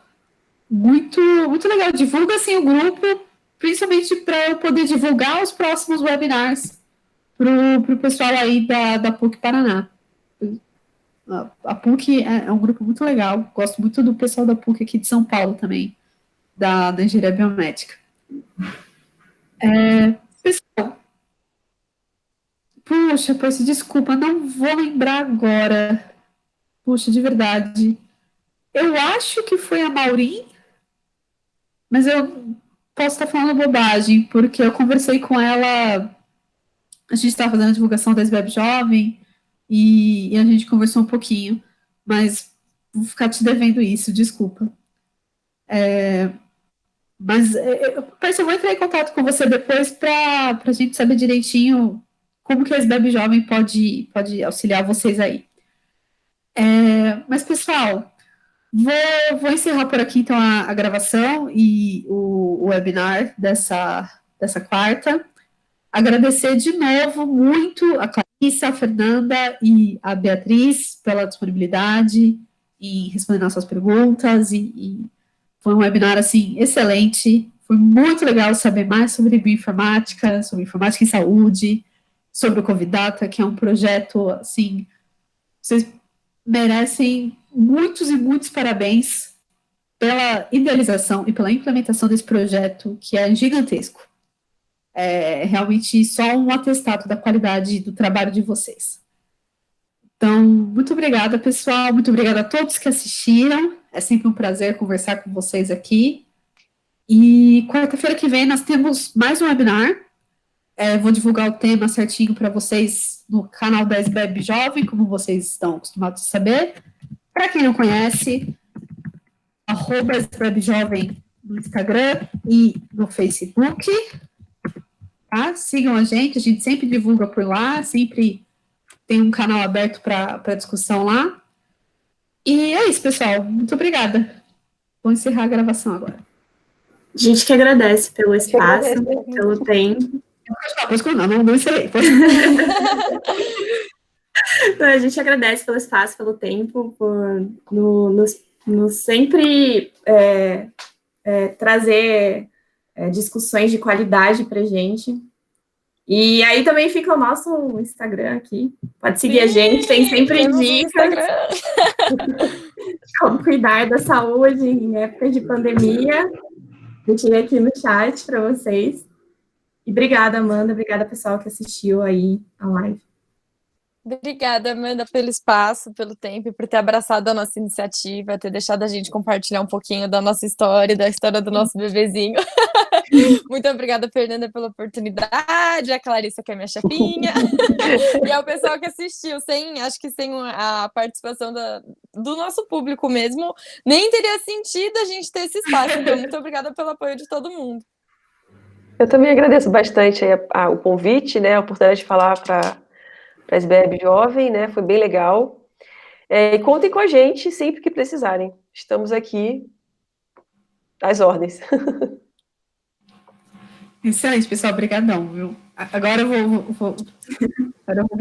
Muito, muito legal. Divulga assim o grupo, principalmente para eu poder divulgar os próximos webinars para o pessoal aí da PUC Paraná. A PUC é um grupo muito legal. Gosto muito do pessoal da PUC aqui de São Paulo também, da engenharia biomédica. Pessoal, puxa, Percy, desculpa, não vou lembrar agora. Puxa, de verdade. Eu acho que foi a Maureen, mas eu posso estar falando bobagem, porque eu conversei com ela, a gente estava fazendo a divulgação da SBEB Jovem, e a gente conversou um pouquinho, mas vou ficar te devendo isso, desculpa. Mas eu vou entrar em contato com você depois para a gente saber direitinho como que a SBEB Jovem pode auxiliar vocês aí. Mas, pessoal, vou encerrar por aqui, então, a gravação e o webinar dessa quarta. Agradecer de novo muito a Clarissa, a Fernanda e a Beatriz pela disponibilidade em responder nossas perguntas, e foi um webinar, assim, excelente. Foi muito legal saber mais sobre bioinformática, sobre informática em saúde, sobre o Covidata, que é um projeto, assim, vocês merecem muitos e muitos parabéns pela idealização e pela implementação desse projeto, que é gigantesco. É realmente só um atestado da qualidade do trabalho de vocês. Então, muito obrigada, pessoal. Muito obrigada a todos que assistiram. É sempre um prazer conversar com vocês aqui. E quarta-feira que vem nós temos mais um webinar. Vou divulgar o tema certinho para vocês no canal da SBEB Jovem, como vocês estão acostumados a saber. Para quem não conhece, @SBEB Jovem no Instagram e no Facebook. Tá? Sigam a gente sempre divulga por lá, sempre tem um canal aberto para discussão lá. E é isso, pessoal. Muito obrigada. Vou encerrar a gravação agora. A gente que agradece pelo espaço, pelo tempo. Não encerrei. Então, a gente agradece pelo espaço, pelo tempo, por nos sempre trazer discussões de qualidade para a gente. E aí também fica o nosso Instagram aqui. Pode seguir a gente, tem sempre dicas como cuidar da saúde em época de pandemia. Deixei aqui no chat para vocês. E obrigada, Amanda. Obrigada, pessoal, que assistiu aí a live. Obrigada, Amanda, pelo espaço, pelo tempo, e por ter abraçado a nossa iniciativa, ter deixado a gente compartilhar um pouquinho da nossa história, da história do nosso bebezinho. Muito obrigada, Fernanda, pela oportunidade, a Clarissa, que é minha chefinha, e ao pessoal que assistiu. Acho que sem a participação do nosso público mesmo, nem teria sentido a gente ter esse espaço. Então, muito obrigada pelo apoio de todo mundo. Eu também agradeço bastante o convite, né, a oportunidade de falar para a SBEB Jovem, né, foi bem legal. E contem com a gente sempre que precisarem. Estamos aqui às ordens. Excelente, pessoal. Obrigadão, viu? Agora eu vou... Agora eu vou...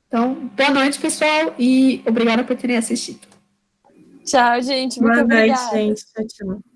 Então, boa noite, pessoal, e obrigada por terem assistido. Tchau, gente. Muito Boa obrigada. noite, gente. Tchau, tchau.